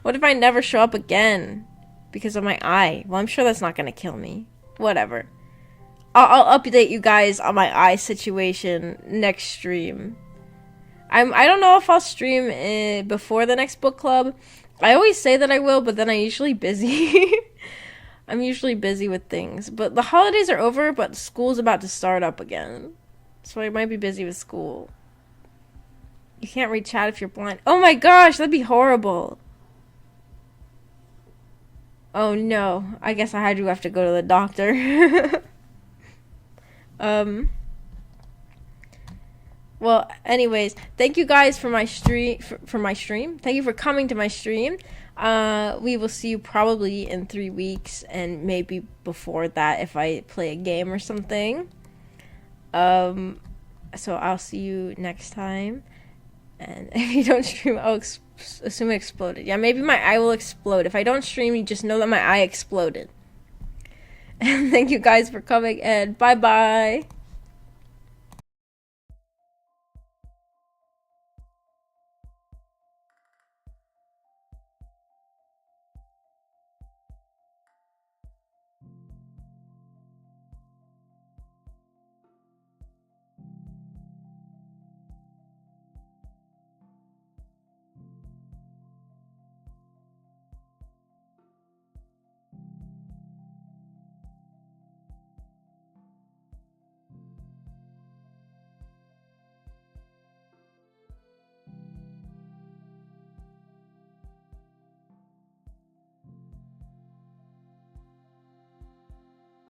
What if I never show up again because of my eye? Well, I'm sure that's not going to kill me. Whatever. I'll update you guys on my eye situation next stream. I don't know if I'll stream before the next book club. I always say that I will, but then I'm usually busy. I'm usually busy with things. But the holidays are over, but school's about to start up again. So I might be busy with school. You can't read chat if you're blind. Oh my gosh, that'd be horrible. Oh no, I guess I do have to go to the doctor. Well, anyways, thank you guys for my stream. Thank you for coming to my stream. We will see you probably in 3 weeks, and maybe before that if I play a game or something. So I'll see you next time. And if you don't stream, I'll assume it exploded. Yeah, maybe my eye will explode. If I don't stream, you just know that my eye exploded. And thank you guys for coming, and bye-bye.